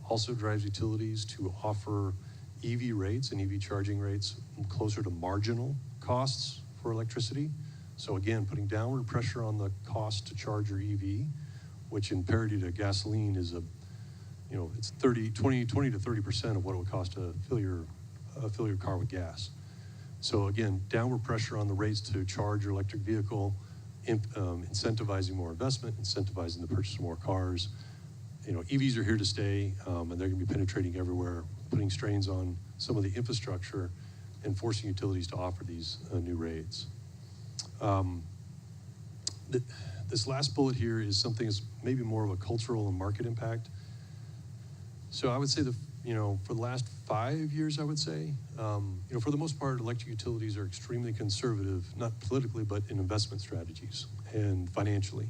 also drives utilities to offer EV rates and EV charging rates closer to marginal costs for electricity. So again, putting downward pressure on the cost to charge your EV, which in parity to gasoline is it's 20 to 30% of what it would cost to fill your car with gas. So again, downward pressure on the rates to charge your electric vehicle, incentivizing more investment, incentivizing the purchase of more cars. EVs are here to stay, and they're going to be penetrating everywhere, putting strains on some of the infrastructure and forcing utilities to offer these new rates. This last bullet here is something that's maybe more of a cultural and market impact. So I would say for the last 5 years, I would say, for the most part, electric utilities are extremely conservative, not politically, but in investment strategies and financially.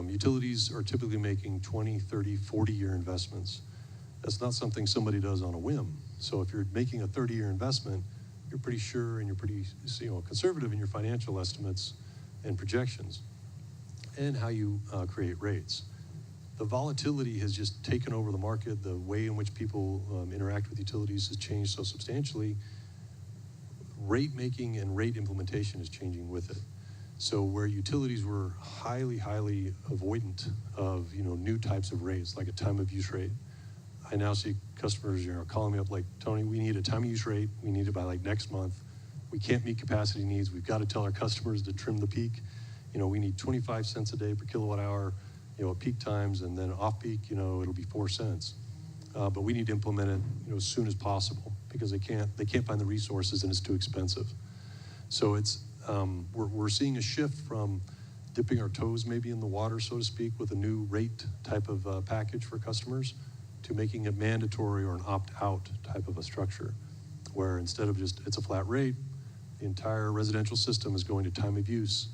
Utilities are typically making 20, 30, 40-year investments. That's not something somebody does on a whim. So if you're making a 30-year investment, you're pretty sure and you're pretty conservative in your financial estimates and projections and how you create rates. The volatility has just taken over the market. The way in which people interact with utilities has changed so substantially. Rate making and rate implementation is changing with it. So where utilities were highly avoidant of new types of rates, like a time of use rate, I now see customers calling me up like, Tony, we need a time of use rate. We need it by like next month. We can't meet capacity needs. We've got to tell our customers to trim the peak. We need 25 cents a day per kilowatt hour, at peak times, and then off peak, it'll be 4 cents. but we need to implement it, as soon as possible because they can't find the resources and it's too expensive. So it's we're seeing a shift from dipping our toes maybe in the water, so to speak, with a new rate type of package for customers to making it mandatory or an opt-out type of a structure, where instead of just it's a flat rate, the entire residential system is going to time of use,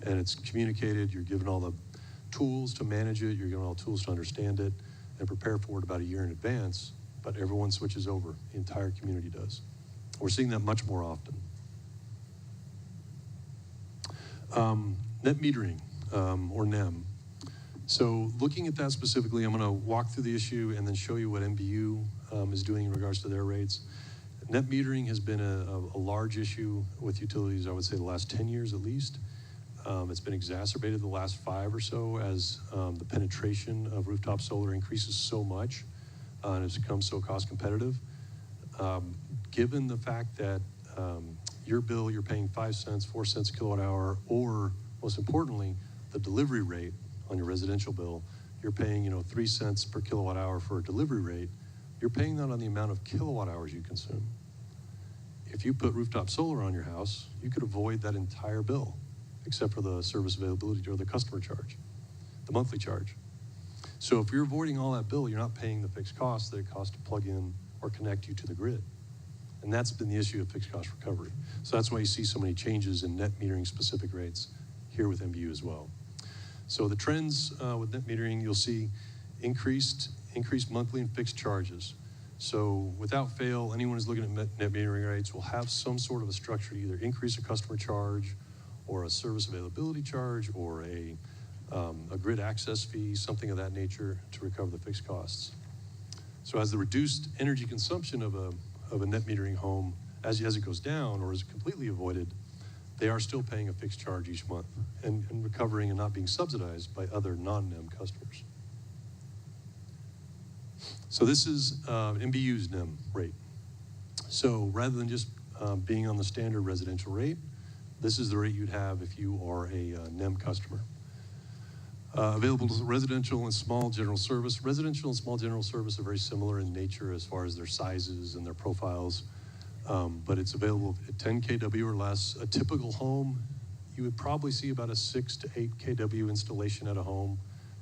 and it's communicated. You're given all the tools to manage it. You're given all the tools to understand it and prepare for it about a year in advance, but everyone switches over. The entire community does. We're seeing that much more often. Net metering, or NEM. So looking at that specifically, I'm going to walk through the issue and then show you what NBU is doing in regards to their rates. Net metering has been a large issue with utilities, I would say the last 10 years at least. It's been exacerbated the last 5 or so as the penetration of rooftop solar increases so much and has become so cost competitive. Given the fact that your bill, you're paying 5 cents, 4 cents a kilowatt hour, or most importantly, the delivery rate on your residential bill, you're paying 3 cents per kilowatt hour for a delivery rate. You're paying that on the amount of kilowatt hours you consume. If you put rooftop solar on your house, you could avoid that entire bill, except for the service availability or the customer charge, the monthly charge. So if you're avoiding all that bill, you're not paying the fixed costs that it costs to plug in or connect you to the grid. And that's been the issue of fixed cost recovery. So that's why you see so many changes in net metering specific rates here with NBU as well. So the trends with net metering, you'll see increased monthly and fixed charges. So without fail, anyone who's looking at net metering rates will have some sort of a structure to either increase a customer charge or a service availability charge or a grid access fee, something of that nature to recover the fixed costs. So as the reduced energy consumption of a net metering home, as it goes down or is completely avoided, they are still paying a fixed charge each month and recovering and not being subsidized by other non-NEM customers. So this is NBU's NEM rate. So rather than just being on the standard residential rate, this is the rate you'd have if you are a NEM customer. Available to residential and small general service. Residential and small general service are very similar in nature as far as their sizes and their profiles, but it's available at 10 kW or less. A typical home, you would probably see about a 6 to 8 kW installation at a home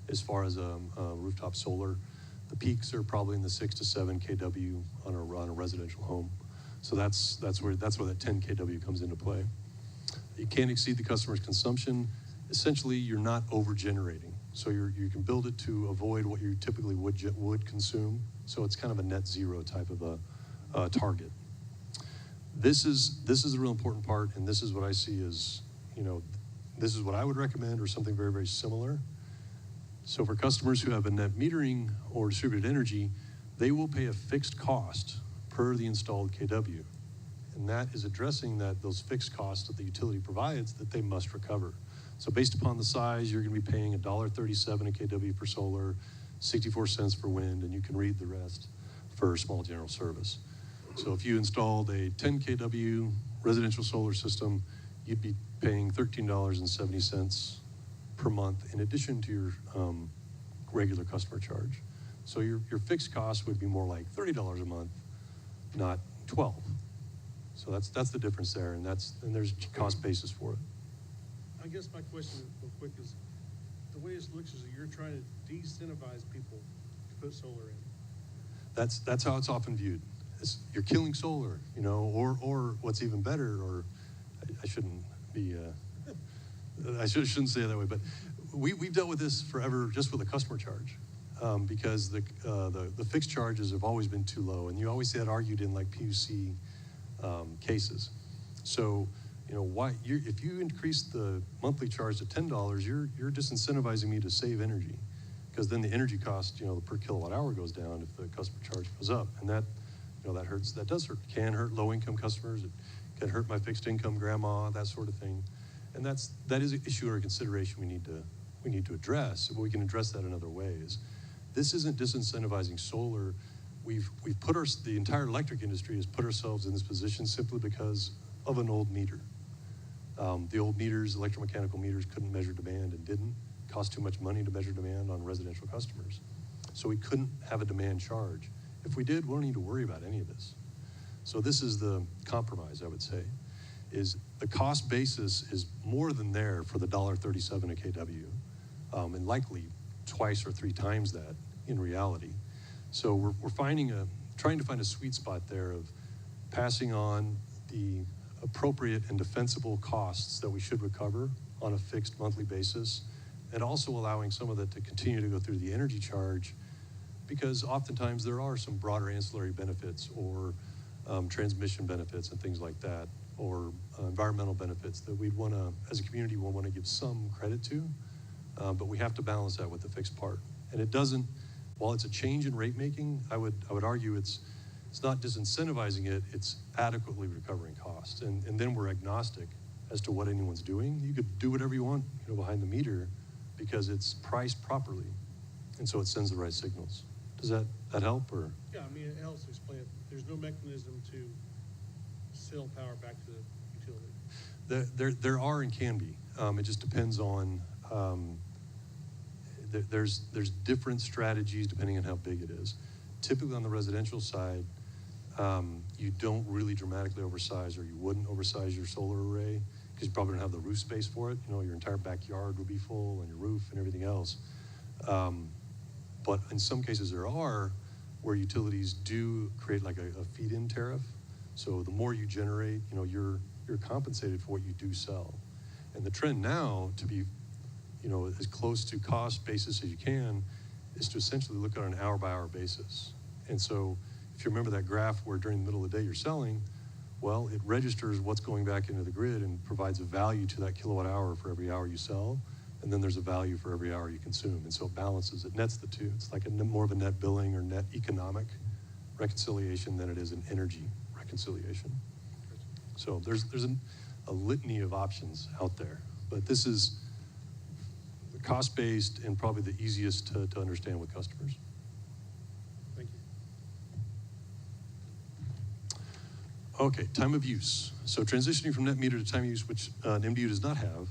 as far as a rooftop solar. The peaks are probably in the 6 to 7 kW on a residential home. So that's where that 10 kW comes into play. You can't exceed the customer's consumption. Essentially, you're not over-generating. So you can build it to avoid what you typically would consume. So it's kind of a net zero type of a target. This is the real important part, and this is what I see as, this is what I would recommend or something very, very similar. So for customers who have a net metering or distributed energy, they will pay a fixed cost per the installed kW. And that is addressing those fixed costs that the utility provides that they must recover. So based upon the size, you're going to be paying $1.37 a kW for solar, 64 cents for wind, and you can read the rest for small general service. So if you installed a 10 kW residential solar system, you'd be paying $13.70 per month in addition to your regular customer charge. So your fixed cost would be more like $30 a month, not $12. So that's the difference there, and there's a cost basis for it. I guess my question real quick is, the way it looks is that you're trying to de-incentivize people to put solar in. That's how it's often viewed. You're killing solar, or what's even better, or I shouldn't be, I shouldn't say it that way, but we've dealt with this forever just with a customer charge because the fixed charges have always been too low, and you always see that argued in like PUC cases. So, if you increase the monthly charge to $10, you're disincentivizing me to save energy, because then the energy cost, per kilowatt hour goes down if the customer charge goes up, and that hurts. That does hurt. Can hurt low-income customers. It can hurt my fixed-income grandma, that sort of thing, and that is an issue or a consideration we need to address. But we can address that in other ways. This isn't disincentivizing solar. We've put the entire electric industry has put ourselves in this position simply because of an old meter. The old meters, electromechanical meters, couldn't measure demand and didn't. Cost too much money to measure demand on residential customers. So we couldn't have a demand charge. If we did, we don't need to worry about any of this. So this is the compromise, I would say, is the cost basis is more than there for the $1.37 a kW, and likely twice or three times that in reality. So we're trying to find a sweet spot there of passing on the appropriate and defensible costs that we should recover on a fixed monthly basis, and also allowing some of that to continue to go through the energy charge, because oftentimes there are some broader ancillary benefits or transmission benefits and things like that, or environmental benefits that we'd want to, as a community, we'll want to give some credit to, but we have to balance that with the fixed part. And it doesn't, while it's a change in rate making, I would argue it's not disincentivizing it, it's adequately recovering costs. And then we're agnostic as to what anyone's doing. You could do whatever you want, behind the meter, because it's priced properly. And so it sends the right signals. Does that help, or? Yeah, I mean, it helps explain it. There's no mechanism to sell power back to the utility. There are and can be. It just depends on, there's different strategies depending on how big it is. Typically on the residential side, you don't really dramatically oversize, or you wouldn't oversize your solar array, because you probably don't have the roof space for it. Your entire backyard would be full, and your roof and everything else. But in some cases there are where utilities do create like a feed-in tariff. So the more you generate, you're compensated for what you do sell. And the trend now to be, as close to cost basis as you can, is to essentially look at an hour-by-hour basis. And so if you remember that graph where during the middle of the day you're selling, well, it registers what's going back into the grid and provides a value to that kilowatt hour for every hour you sell. And then there's a value for every hour you consume. And so it balances, it nets the two. It's like more of a net billing or net economic reconciliation than it is an energy reconciliation. So there's a litany of options out there, but this is cost-based and probably the easiest to understand with customers. Thank you. Okay, time of use. So transitioning from net meter to time of use, which an NBU does not have.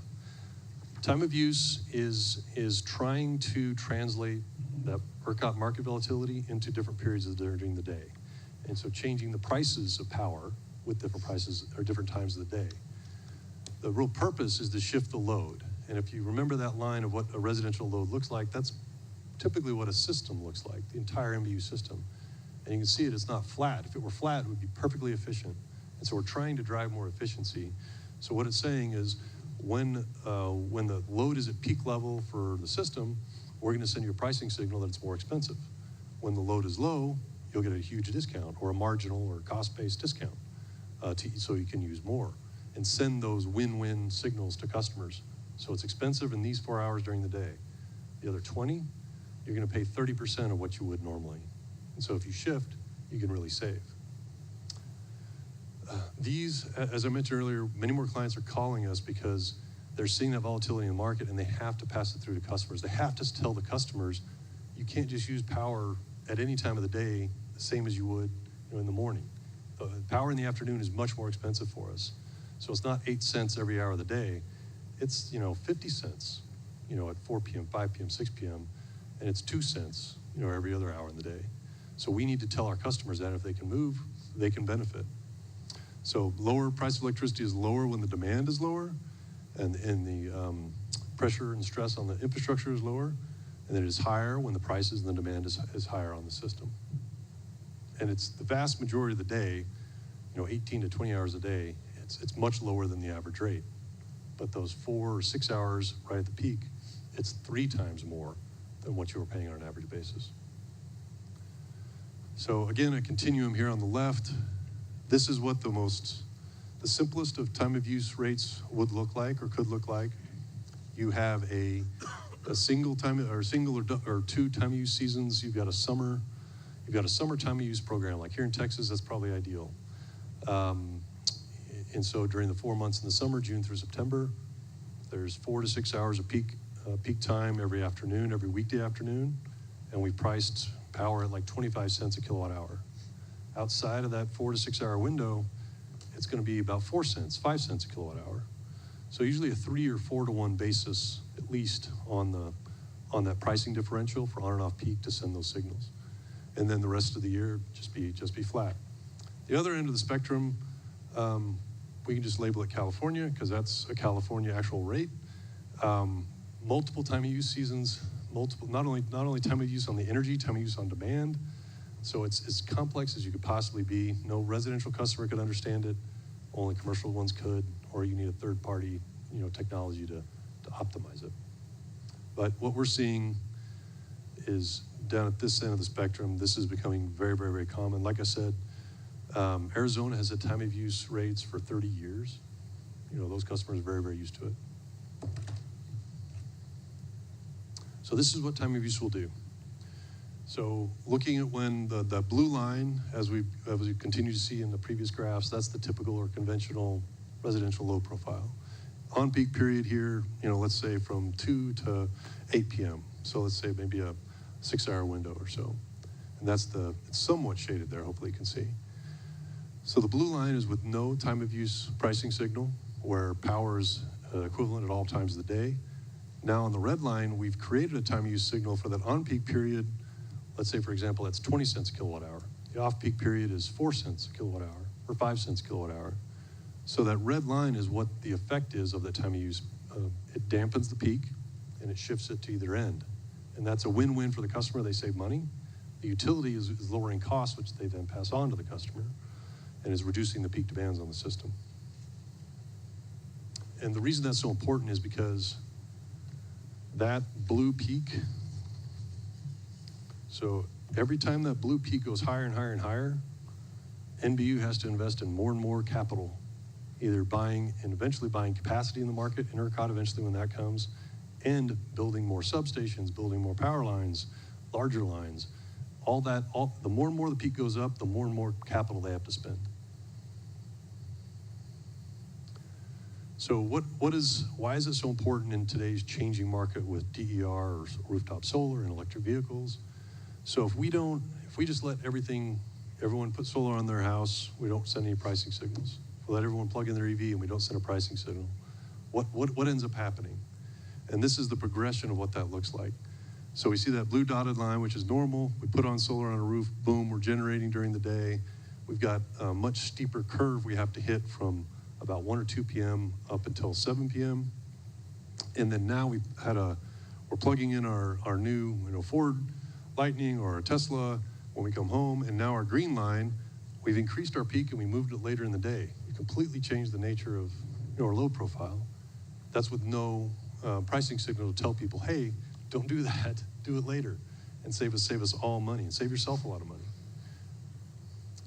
Time of use is trying to translate that ERCOT market volatility into different periods during the day. And so changing the prices of power with different prices or different times of the day. The real purpose is to shift the load. And if you remember that line of what a residential load looks like, that's typically what a system looks like, the entire NBU system. And you can see it's not flat. If it were flat, it would be perfectly efficient. And so we're trying to drive more efficiency. So what it's saying is when the load is at peak level for the system, we're going to send you a pricing signal that it's more expensive. When the load is low, you'll get a huge discount or a marginal or cost-based discount so you can use more and send those win-win signals to customers. So it's expensive in these 4 hours during the day. The other 20, you're going to pay 30% of what you would normally. And so if you shift, you can really save. These, as I mentioned earlier, many more clients are calling us because they're seeing that volatility in the market and they have to pass it through to customers. They have to tell the customers, you can't just use power at any time of the day the same as you would in the morning. Power in the afternoon is much more expensive for us. So it's not 8 cents every hour of the day. It's 50 cents at 4 p.m., 5 p.m., 6 p.m., and it's 2 cents every other hour in the day. So we need to tell our customers that if they can move, they can benefit. So lower price of electricity is lower when the demand is lower, and the pressure and stress on the infrastructure is lower, and then it is higher when the prices and the demand is higher on the system. And it's the vast majority of the day, 18 to 20 hours a day, it's much lower than the average rate. But those 4 or 6 hours right at the peak, it's 3 times more than what you were paying on an average basis. So again, a continuum here on the left. This is what the simplest of time of use rates would look like or could look like. You have a single time or 2 time of use seasons. You've got a summer time of use program. Like here in Texas, that's probably ideal. And so during the 4 months in the summer, June through September, there's 4 to 6 hours of peak time every afternoon, every weekday afternoon, and we priced power at like 25 cents a kilowatt hour. Outside of that 4 to 6 hour window, it's going to be about 4 cents, 5 cents a kilowatt hour. So usually a 3 or 4 to 1 basis, at least on on that pricing differential for on and off peak to send those signals. And then the rest of the year, just be flat. The other end of the spectrum, we can just label it California because that's a California actual rate. Multiple time of use seasons, not only time of use on the energy, time of use on demand. So it's as complex as you could possibly be. No residential customer could understand it. Only commercial ones could, or you need a third party, technology to optimize it. But what we're seeing is down at this end of the spectrum, this is becoming very, very, very common. Like I said, Arizona has had time of use rates for 30 years. Those customers are very, very used to it. So this is what time of use will do. So looking at when the blue line, as we continue to see in the previous graphs, that's the typical or conventional residential load profile. On peak period here, let's say from 2 to 8 p.m. So let's say maybe a 6-hour window or so. And it's somewhat shaded there, hopefully you can see. So the blue line is with no time of use pricing signal, where power is equivalent at all times of the day. Now on the red line, we've created a time of use signal for that on-peak period. Let's say, for example, that's 20 cents a kilowatt hour. The off-peak period is 4 cents a kilowatt hour, or 5 cents a kilowatt hour. So that red line is what the effect is of that time of use. It dampens the peak, and it shifts it to either end. And that's a win-win for the customer. They save money. The utility is lowering costs, which they then pass on to the customer, and is reducing the peak demands on the system. And the reason that's so important is because that blue peak, so every time that blue peak goes higher and higher and higher, NBU has to invest in more and more capital, either buying and eventually buying capacity in the market, ERCOT eventually when that comes, and building more substations, building more power lines, larger lines. The more and more the peak goes up, the more and more capital they have to spend. So why is it so important in today's changing market with DER or rooftop solar and electric vehicles? So if we just let everyone put solar on their house, we don't send any pricing signals. If we let everyone plug in their EV and we don't send a pricing signal, what ends up happening? And this is the progression of what that looks like. So we see that blue dotted line, which is normal. We put on solar on a roof, boom, we're generating during the day. We've got a much steeper curve we have to hit from about 1 or 2 p.m. up until 7 p.m. And then now we're plugging in our new Ford Lightning or a Tesla when we come home, and now our green line, we've increased our peak and we moved it later in the day. We completely changed the nature of our load profile. That's with no pricing signal to tell people, hey, don't do that, do it later, and save us all money, and save yourself a lot of money.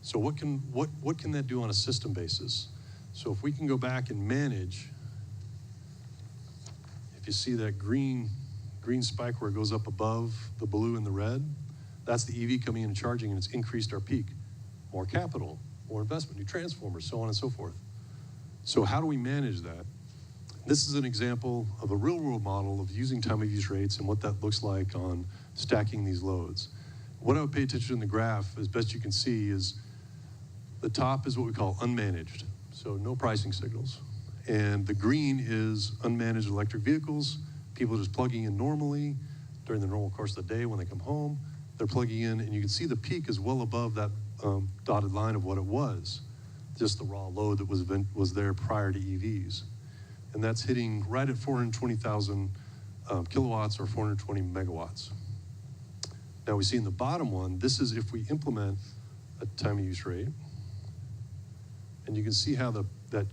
So what can that do on a system basis? So if we can go back and manage, if you see that green spike where it goes up above the blue and the red, that's the EV coming in and charging, and it's increased our peak. More capital, more investment, new transformers, so on and so forth. So how do we manage that? This is an example of a real-world model of using time of use rates and what that looks like on stacking these loads. What I would pay attention to in the graph, as best you can see, is the top is what we call unmanaged, so no pricing signals. And the green is unmanaged electric vehicles, people just plugging in normally during the normal course of the day when they come home. They're plugging in, and you can see the peak is well above that dotted line of what it was, just the raw load that was there prior to EVs. And that's hitting right at 420,000 kilowatts or 420 megawatts. Now we see in the bottom one, this is if we implement a time of use rate. And you can see how that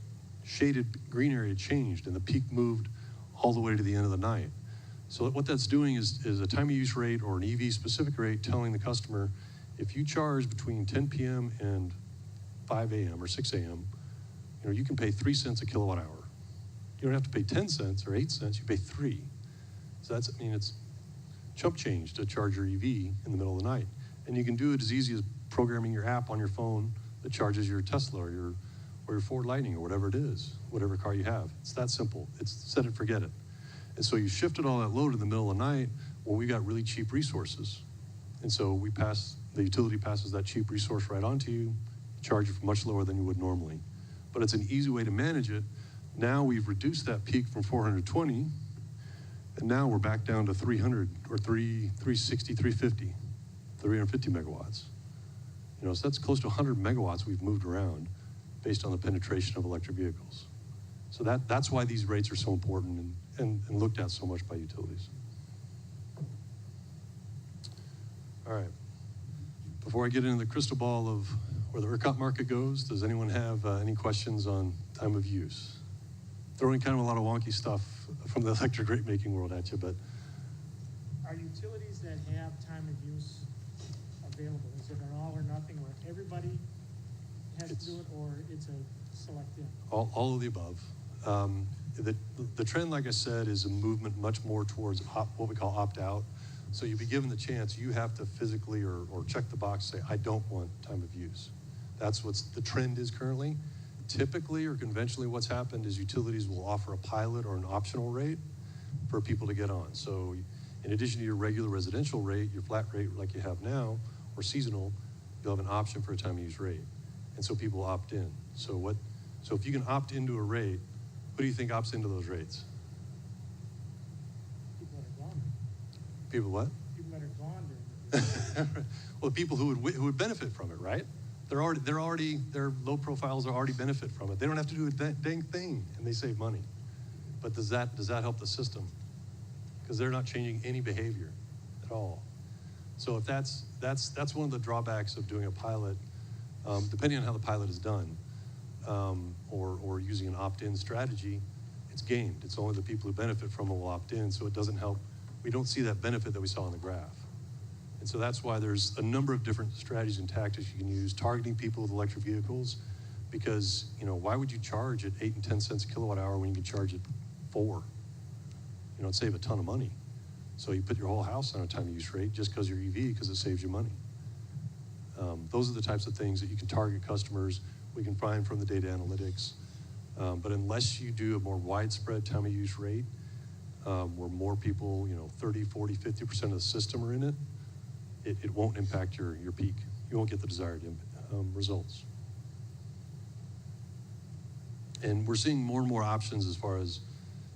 shaded green area changed and the peak moved all the way to the end of the night. So what that's doing is a time of use rate or an EV specific rate telling the customer, if you charge between 10 p.m. and 5 a.m. or 6 a.m., you can pay 3 cents a kilowatt hour. You don't have to pay 10 cents or 8 cents, you pay 3. So it's chump change to charge your EV in the middle of the night. And you can do it as easy as programming your app on your phone that charges your Tesla or your Ford Lightning or whatever it is, whatever car you have. It's that simple. It's set it, forget it. And so you shifted all that load in the middle of the night when we got really cheap resources. And so the utility passes that cheap resource right on to you, charge you for much lower than you would normally. But it's an easy way to manage it. Now we've reduced that peak from 420, And now we're back down to 300 or 360, 350 megawatts. So that's close to 100 megawatts we've moved around based on the penetration of electric vehicles. So that's why these rates are so important and looked at so much by utilities. All right. Before I get into the crystal ball of where the ERCOT market goes, does anyone have any questions on time of use? Throwing kind of a lot of wonky stuff from the electric rate making world at you, but. Are utilities that have time of use available? Is it an all or nothing where everybody has to do it, or it's a select in? All of the above. The trend, like I said, is a movement much more towards what we call opt-out. So you'd be given the chance, you have to physically or check the box, say, I don't want time of use. That's what the trend is currently. Typically or conventionally what's happened is utilities will offer a pilot or an optional rate for people to get on. So in addition to your regular residential rate, your flat rate like you have now, or seasonal, you'll have an option for a time of use rate. And so people opt in. So if you can opt into a rate, who do you think opts into those rates? People that are gone. People what? People that are gone during Well, the people who would benefit from it, right? Their low profiles are already benefit from it. They don't have to do a dang thing, and they save money. But does that help the system? Because they're not changing any behavior at all. So if that's one of the drawbacks of doing a pilot, depending on how the pilot is done, or using an opt-in strategy, it's gamed. It's only the people who benefit from it will opt in, so it doesn't help. We don't see that benefit that we saw on the graph. And so that's why there's a number of different strategies and tactics you can use, targeting people with electric vehicles, because, why would you charge at 8 and 10 cents a kilowatt hour when you can charge at 4? It'd save a ton of money. So you put your whole house on a time of use rate just because you're EV, because it saves you money. Those are the types of things that you can target customers. We can find from the data analytics. But unless you do a more widespread time of use rate, where more people, 30, 40, 50% of the system are in it, it won't impact your peak. You won't get the desired results. And we're seeing more and more options as far as,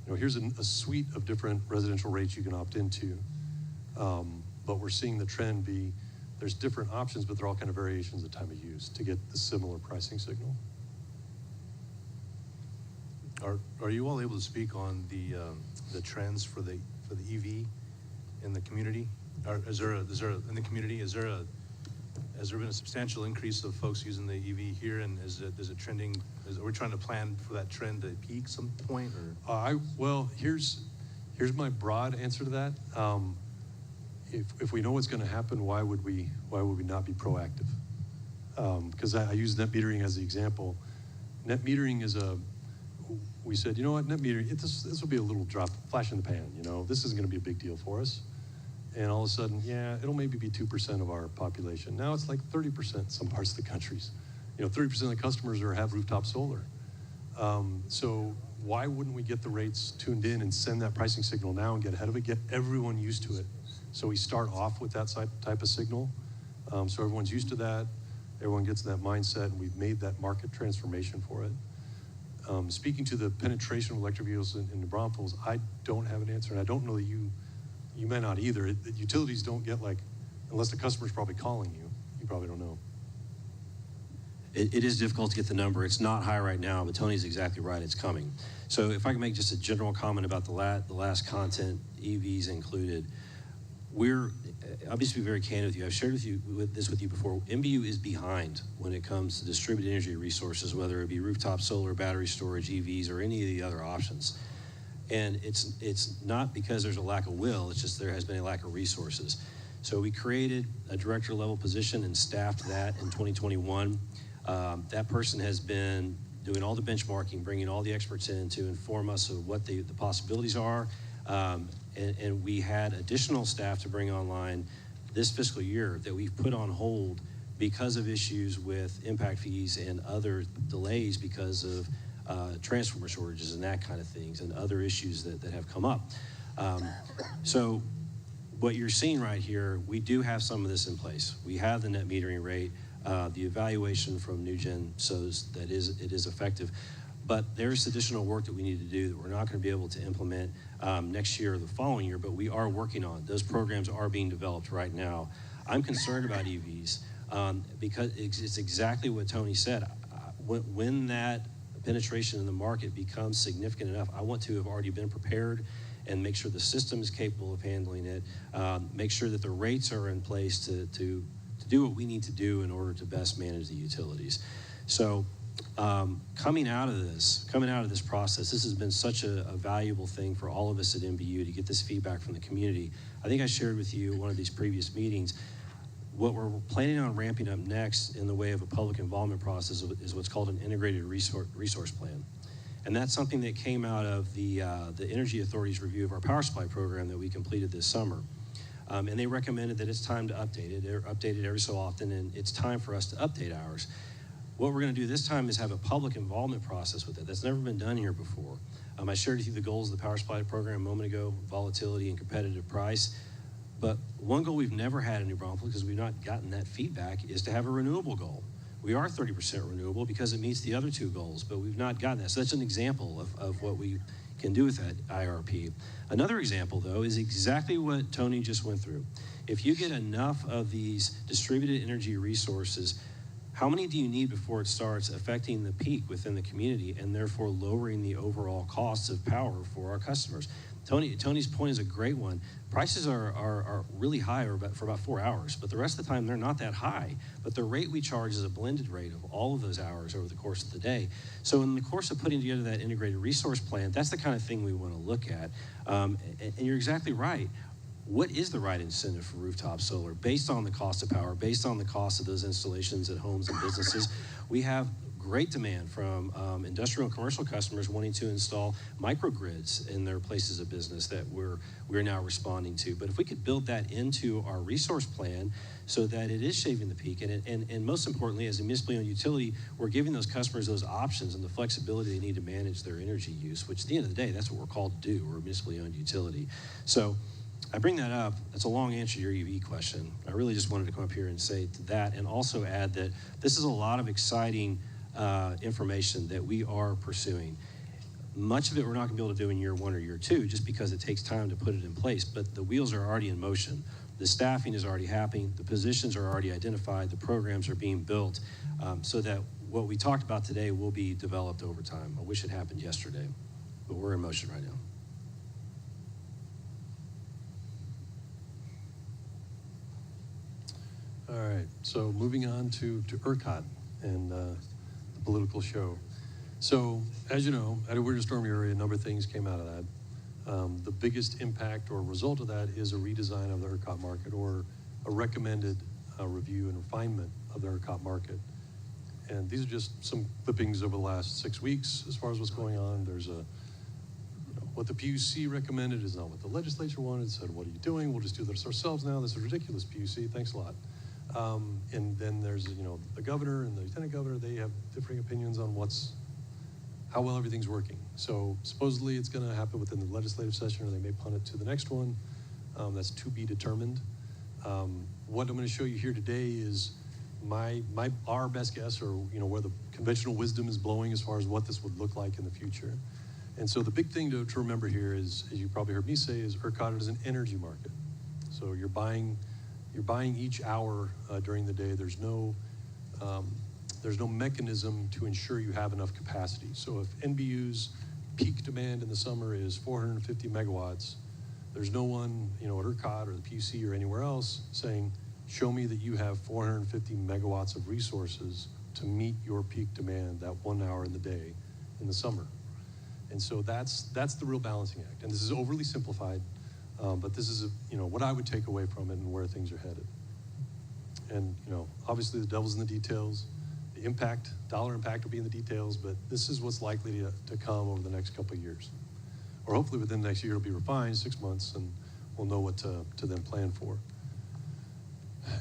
here's a suite of different residential rates you can opt into. But we're seeing the trend be, there's different options, but they're all kind of variations of time of use to get the similar pricing signal. Are you all able to speak on the trends for the EV in the community? Has there been a substantial increase of folks using the EV here, and is it trending? Are we trying to plan for that trend to peak some point? Or Well, here's my broad answer to that. If we know what's going to happen, why would we not be proactive? Because I use net metering as the example. Net metering is we said, what, net metering, this will be a little drop, flash in the pan. This isn't going to be a big deal for us. And all of a sudden, it'll maybe be 2% of our population. Now it's like 30% in some parts of the countries. 30% of the customers have rooftop solar. So why wouldn't we get the rates tuned in and send that pricing signal now and get ahead of it, get everyone used to it? So we start off with that type of signal. So everyone's used to that. Everyone gets in that mindset, and we've made that market transformation for it. Speaking to the penetration of electric vehicles in New Braunfels, I don't have an answer, and I don't know that you may not either. The utilities don't get unless the customer's probably calling you, you probably don't know. It is difficult to get the number. It's not high right now, but Tony's exactly right. It's coming. So if I can make just a general comment about the last content, EVs included, I'll just be very candid with you. I've shared this with you before. NBU is behind when it comes to distributed energy resources, whether it be rooftop solar, battery storage, EVs, or any of the other options. And it's not because there's a lack of will, it's just there has been a lack of resources. So we created a director level position and staffed that in 2021. That person has been doing all the benchmarking, bringing all the experts in to inform us of what the possibilities are. And we had additional staff to bring online this fiscal year that we've put on hold because of issues with impact fees and other delays because of transformer shortages and that kind of things and other issues that have come up. So what you're seeing right here, we do have some of this in place. We have the net metering rate. The evaluation from NewGen shows that it is effective. But there's additional work that we need to do that we're not going to be able to implement next year or the following year, but we are working on. Those programs are being developed right now. I'm concerned about EVs because it's exactly what Tony said. When that penetration in the market becomes significant enough, I want to have already been prepared and make sure the system is capable of handling it, make sure that the rates are in place to do what we need to do in order to best manage the utilities. So coming out of this process, this has been such a valuable thing for all of us at NBU to get this feedback from the community. I think I shared with you one of these previous meetings. What we're planning on ramping up next in the way of a public involvement process is what's called an integrated resource plan. And that's something that came out of the Energy Authority's review of our power supply program that we completed this summer. And they recommended that it's time to update it. They're updated every so often, and it's time for us to update ours. What we're going to do this time is have a public involvement process with it. That's never been done here before. I shared with you the goals of the power supply program a moment ago: volatility and competitive price. But one goal we've never had in New Braunfels, because we've not gotten that feedback, is to have a renewable goal. We are 30% renewable because it meets the other two goals, but we've not gotten that. So that's an example of what we can do with that IRP. Another example, though, is exactly what Tony just went through. If you get enough of these distributed energy resources, how many do you need before it starts affecting the peak within the community and therefore lowering the overall costs of power for our customers? Tony's point is a great one. Prices are really high for about 4 hours, but the rest of the time they're not that high. But the rate we charge is a blended rate of all of those hours over the course of the day. So in the course of putting together that integrated resource plan, that's the kind of thing we want to look at. And you're exactly right. What is the right incentive for rooftop solar based on the cost of power, based on the cost of those installations at homes and businesses? We have great demand from industrial and commercial customers wanting to install microgrids in their places of business that we're now responding to. But if we could build that into our resource plan so that it is shaving the peak, and most importantly, as a municipally owned utility, we're giving those customers those options and the flexibility they need to manage their energy use, which at the end of the day, that's what we're called to do. We're a municipally owned utility. So I bring that up. That's a long answer to your EV question. I really just wanted to come up here and say to that, and also add that this is a lot of exciting information that we are pursuing. Much of it we're not going to be able to do in year 1 or year 2 just because it takes time to put it in place, but the wheels are already in motion. The staffing is already happening, the positions are already identified, the programs are being built, so that what we talked about today will be developed over time. I wish it happened yesterday, but we're in motion right now. All right, so moving on to ERCOT and the political show. So, as you know, at a winter storm area, a number of things came out of that. The biggest impact or result of that is a redesign of the ERCOT market, or a recommended review and refinement of the ERCOT market. And these are just some clippings over the last 6 weeks as far as what's going on. There's what the PUC recommended is not what the legislature wanted. It said, what are you doing? We'll just do this ourselves now. This is ridiculous, PUC. Thanks a lot. And then there's, the governor and the lieutenant governor, they have differing opinions on how well everything's working. So supposedly it's going to happen within the legislative session, or they may punt it to the next one. That's to be determined. What I'm going to show you here today is our best guess, or where the conventional wisdom is blowing as far as what this would look like in the future. And so the big thing to remember here is, as you probably heard me say, is ERCOT is an energy market. So you're buying each hour during the day. There's no mechanism to ensure you have enough capacity. So if NBU's peak demand in the summer is 450 megawatts, there's no one, at ERCOT or the PUC or anywhere else saying, show me that you have 450 megawatts of resources to meet your peak demand that 1 hour in the day in the summer. And so that's the real balancing act. And this is overly simplified. But this is, what I would take away from it and where things are headed. And, obviously the devil's in the details. The dollar impact will be in the details, but this is what's likely to come over the next couple of years. Or hopefully within the next year it'll be refined, 6 months, and we'll know what to then plan for.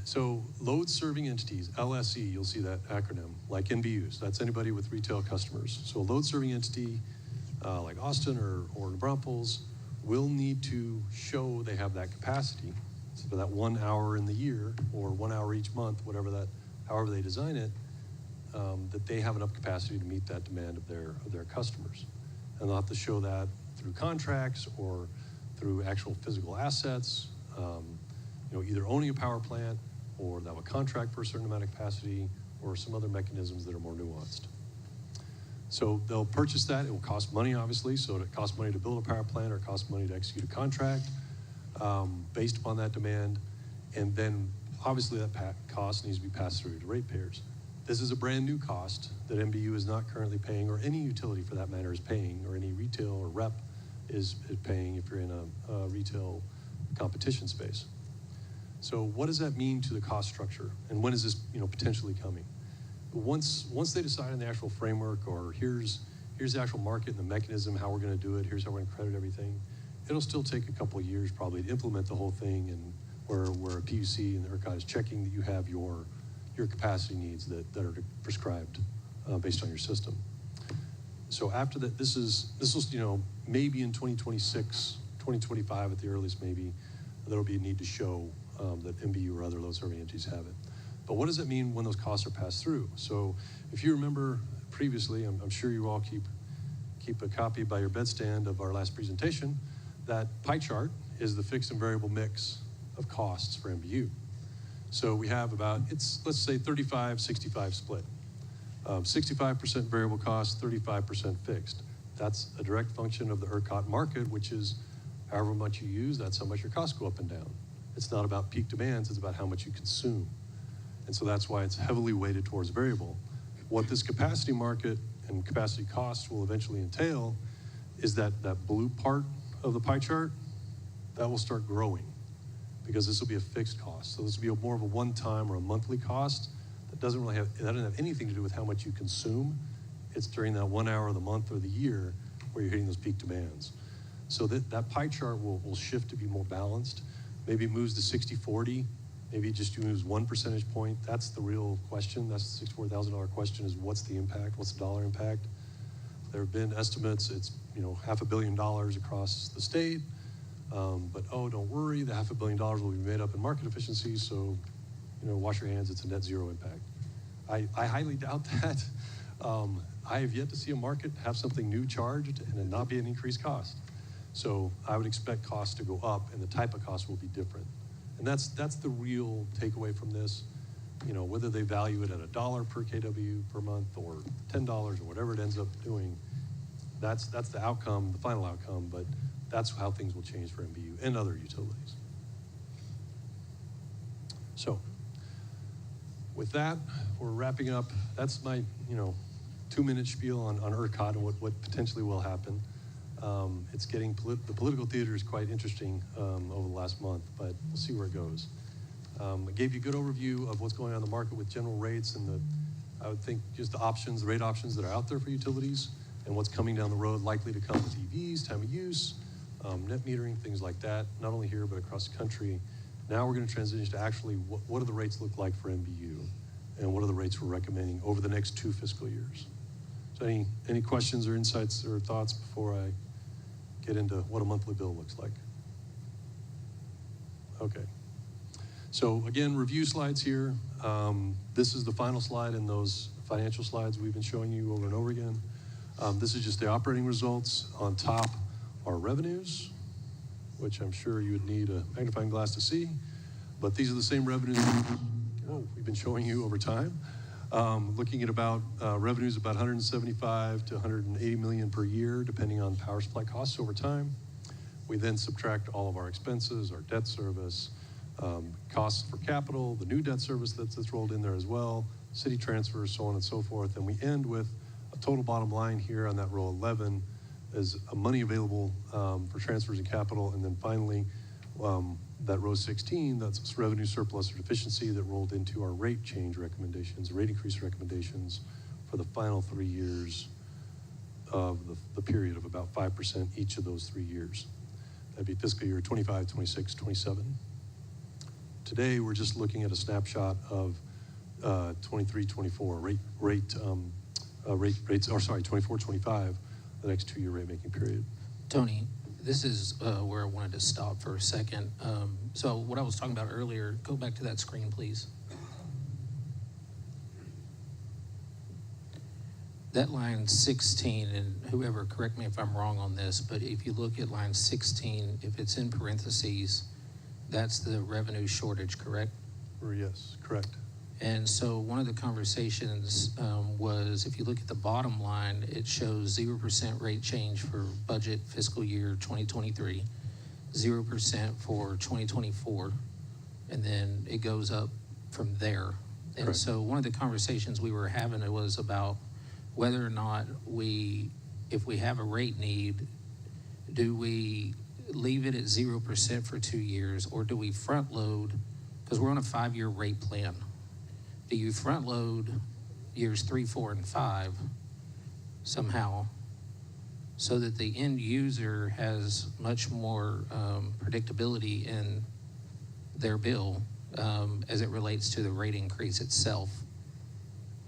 So load serving entities, LSE, you'll see that acronym, like NBUs. That's anybody with retail customers. So a load serving entity like Austin or New Braunfels will need to show they have that capacity. So for that 1 hour in the year, or 1 hour each month, however they design it, that they have enough capacity to meet that demand of their customers. And they'll have to show that through contracts or through actual physical assets, either owning a power plant or they have a contract for a certain amount of capacity or some other mechanisms that are more nuanced. So they'll purchase that. It will cost money, obviously. So it costs money to build a power plant or it costs money to execute a contract based upon that demand. And then obviously that cost needs to be passed through to ratepayers. This is a brand new cost that NBU is not currently paying, or any utility for that matter is paying, or any retail or rep is paying if you're in a retail competition space. So what does that mean to the cost structure? And when is this potentially coming? Once they decide on the actual framework, or here's the actual market and the mechanism, how we're going to do it, here's how we're going to credit everything, it'll still take a couple of years probably to implement the whole thing, and where a PUC and the ERCOT is checking that you have your capacity needs that are prescribed based on your system. So after that, this will, maybe in 2026, 2025 at the earliest, maybe, there'll be a need to show that NBU or other load-serving entities have it. But what does it mean when those costs are passed through? So if you remember previously, I'm sure you all keep a copy by your bedstand of our last presentation, that pie chart is the fixed and variable mix of costs for NBU. So we have let's say 35-65 split. 65% variable cost, 35% fixed. That's a direct function of the ERCOT market, which is however much you use, that's how much your costs go up and down. It's not about peak demands, it's about how much you consume. And so that's why it's heavily weighted towards variable. What this capacity market and capacity costs will eventually entail is that blue part of the pie chart, that will start growing, because this will be a fixed cost. So this will be more of a one-time or a monthly cost that doesn't have anything to do with how much you consume. It's during that 1 hour of the month or the year where you're hitting those peak demands. So that pie chart will shift to be more balanced. Maybe it moves to 60-40. Maybe it just moves 1 percentage point. That's the real question. That's the $64,000 question, is what's the impact? What's the dollar impact? There have been estimates. It's $500 million across the state. But don't worry, the $500 million will be made up in market efficiency. So wash your hands. It's a net zero impact. I highly doubt that. I have yet to see a market have something new charged and it not be an increased cost. So I would expect costs to go up, and the type of cost will be different. And that's the real takeaway from this. Whether they value it at $1 per kW per month or $10 or whatever it ends up doing, that's the outcome, the final outcome. But that's how things will change for NBU and other utilities. So with that, we're wrapping up. That's my 2-minute spiel on ERCOT and what potentially will happen. It's getting the political theater is quite interesting over the last month, but we'll see where it goes. I gave you a good overview of what's going on in the market with general rates and I would think just the rate options that are out there for utilities, and what's coming down the road, likely to come with EVs, time of use, net metering, things like that, not only here but across the country. Now we're going to transition to actually what do the rates look like for NBU, and what are the rates we're recommending over the next 2 fiscal years. So any questions or insights or thoughts before I get into what a monthly bill looks like? Okay. So again, review slides here. This is the final slide in those financial slides we've been showing you over and over again. This is just the operating results. On top are revenues, which I'm sure you would need a magnifying glass to see. But these are the same revenues we've been showing you over time. Looking at about revenues about 175 to 180 million per year, depending on power supply costs over time. We then subtract all of our expenses, our debt service, costs for capital, the new debt service that's rolled in there as well, city transfers, so on and so forth. And we end with a total bottom line here on that row 11 as money available for transfers and capital. And then finally, that row 16, that's revenue surplus or deficiency that rolled into our rate change recommendations, rate increase recommendations for the final 3 years of the period of about 5% each of those 3 years. That'd be fiscal year 25, 26, 27. Today, we're just looking at a snapshot of 23, 24 rates, 24, 25, the next 2-year rate making period. Tony, this is where I wanted to stop for a second. So what I was talking about earlier, go back to that screen, please. that line 16, and whoever, correct me if I'm wrong on this, but if you look at line 16, if it's in parentheses, that's the revenue shortage, correct? Or yes, correct. And so one of the conversations was, if you look at the bottom line, it shows 0% rate change for budget fiscal year 2023, 0% for 2024, and then it goes up from there. And Correct. so one of the conversations we were having was about whether or not if we have a rate need, do we leave it at 0% for 2 years, or do we front load, because we're on a 5-year rate plan. Do you front load years 3, 4, and 5 somehow so that the end user has much more predictability in their bill as it relates to the rate increase itself?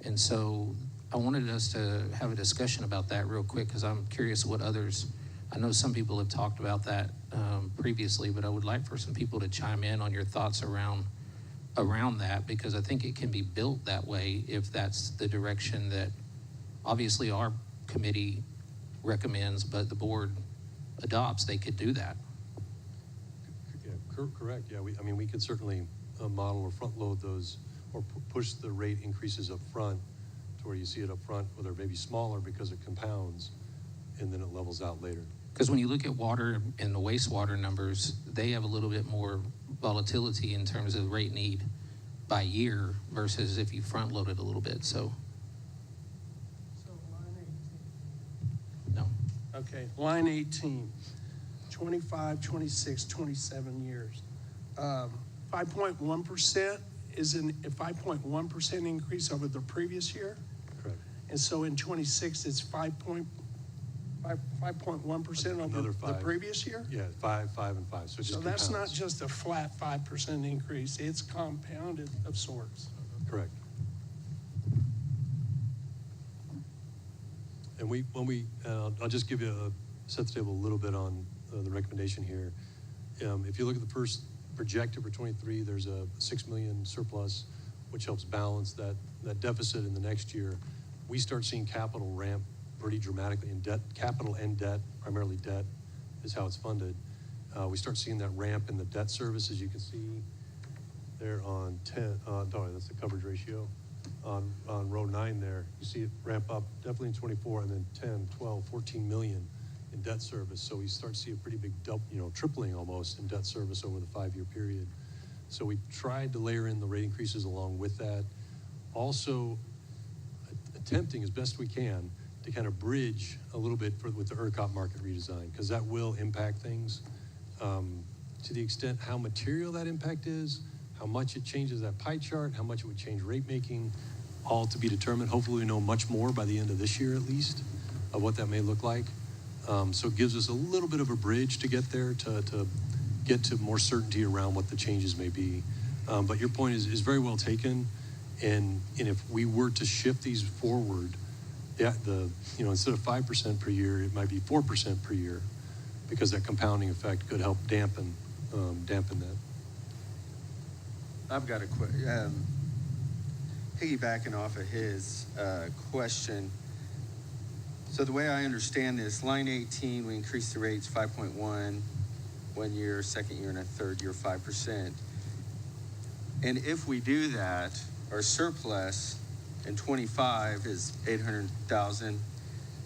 And so I wanted us to have a discussion about that real quick, because I'm curious what others, I know some people have talked about that previously, but I would like for some people to chime in on your thoughts around that, because I think it can be built that way if that's the direction that obviously our committee recommends, but the board adopts. They could do that. Yeah, correct. Yeah, we could certainly model or front load those, or push the rate increases up front to where you see it up front, where they're maybe smaller because it compounds, and then it levels out later. Because when you look at water and the wastewater numbers, they have a little bit more volatility in terms of rate need by year versus if you front load it a little bit. So, line 18. no. Okay, line 18, 25, 26, 27 years. 5.1% is a 5.1% increase over the previous year. Correct. And so in 26, it's 5.1% over Another the 5. previous year? Yeah, 5, 5, and 5. So it just So that's not compounds. just a flat 5% increase, it's compounded of sorts. Correct. And I'll just give you set the table a little bit on the recommendation here. If you look at the first projected for 23, there's a $6 million surplus, which helps balance that deficit in the next year. We start seeing capital ramp pretty dramatically in debt, capital and debt, primarily debt is how it's funded. We start seeing that ramp in the debt service, as you can see there on 10, that's the coverage ratio. On row 9 there, you see it ramp up definitely in 24, and then 10, 12, 14 million in debt service. So we start to see a pretty big tripling almost in debt service over the 5-year period. So we tried to layer in the rate increases along with that. Also attempting as best we can to kind of bridge a little bit with the ERCOT market redesign, because that will impact things to the extent how material that impact is, how much it changes that pie chart, how much it would change rate making, all to be determined. Hopefully we know much more by the end of this year at least of what that may look like. So it gives us a little bit of a bridge to get there, to get to more certainty around what the changes may be. But your point is very well taken. And if we were to shift these forward, instead of 5% per year, it might be 4% per year, because that compounding effect could help dampen that. I've got a piggybacking off of his question. So the way I understand this, line 18, we increase the rates 5.1, 1 year, second year, and a third year 5%. And if we do that, our surplus in 25 is 800,000,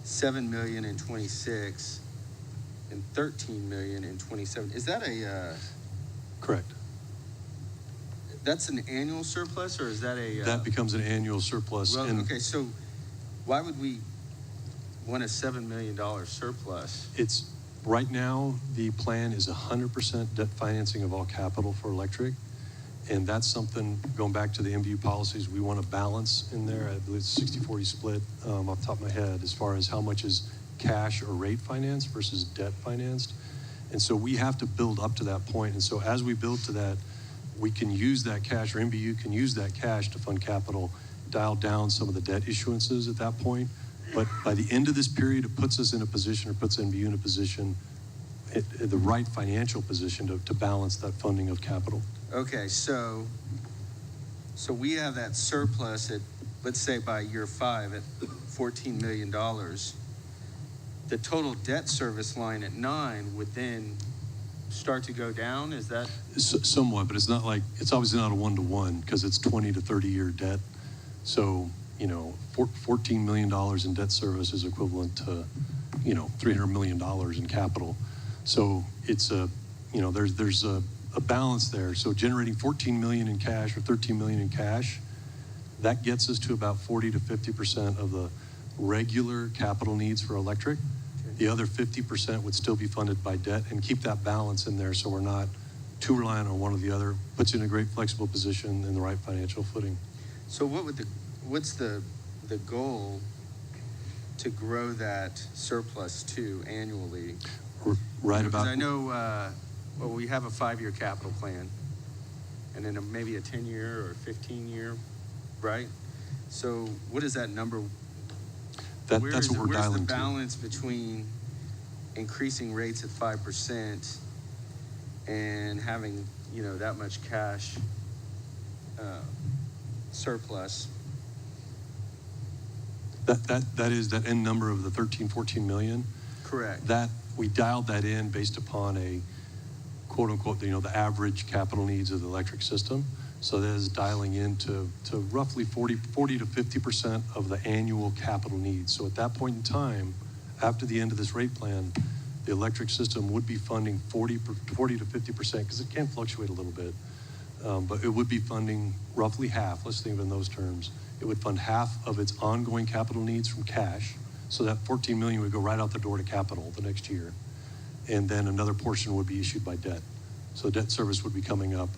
7 million in 26, and 13 million in 27. Is that Correct. That's an annual surplus, or is that a? That becomes an annual surplus. Well, okay, so why would we want a $7 million surplus? It's right now, the plan is 100% debt financing of all capital for electric. And that's something, going back to the NBU policies, we want to balance in there. I believe it's 60-40 split off the top of my head as far as how much is cash or rate financed versus debt financed. And so we have to build up to that point. And so as we build to that, we can use that cash, or NBU can use that cash to fund capital, dial down some of the debt issuances at that point. But by the end of this period, it puts us in a position, or puts NBU in a position, the right financial position to balance that funding of capital. Okay, so we have that surplus at, let's say by year 5 at $14 million, the total debt service line at 9 would then start to go down? Is that? Somewhat, but it's not like, it's obviously not a one-to-one because it's 20 to 30-year debt. So, $14 million in debt service is equivalent to, $300 million in capital. So it's there's a balance there. So generating 14 million in cash or 13 million in cash, that gets us to about 40 to 50% of the regular capital needs for electric. The other 50% would still be funded by debt, and keep that balance in there so we're not too reliant on one or the other. Puts you in a great flexible position in the right financial footing. So what's the goal to grow that surplus to annually? Right Because about. I know, we have a 5-year capital plan, and then maybe a 10-year or 15-year, right? So what is that number? That's what we're where's dialing the to. balance between increasing rates at 5% and having, that much cash surplus? That is that end number of the 14 million. Correct. That we dialed that in based upon a quote unquote, the average capital needs of the electric system. So that is dialing into roughly 40 to 50% of the annual capital needs. So at that point in time, after the end of this rate plan, the electric system would be funding 40 to 50%, because it can fluctuate a little bit. But it would be funding roughly half. Let's think of it in those terms. It would fund half of its ongoing capital needs from cash. So that 14 million would go right out the door to capital the next year. And then another portion would be issued by debt. So debt service would be coming up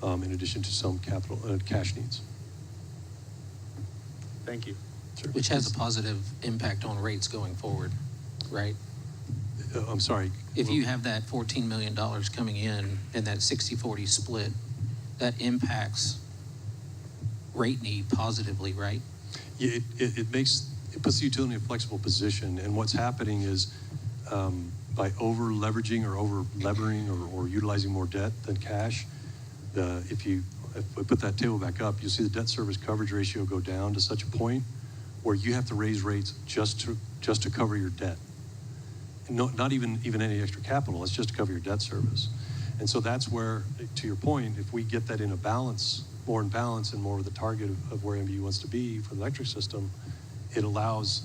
in addition to some capital cash needs. Thank you. Sure. Which has a positive impact on rates going forward, right? I'm sorry. If you have that $14 million coming in and that 60-40 split, that impacts rate need positively, right? Yeah, it puts the utility in a flexible position. And what's happening is by over leveraging or over levering or utilizing more debt than cash, if we put that table back up, you'll see the debt service coverage ratio go down to such a point where you have to raise rates just to cover your debt. Not even any extra capital, it's just to cover your debt service. And so that's where, to your point, if we get that in a balance, more in balance and more with the target of where NBU wants to be for the electric system, it allows,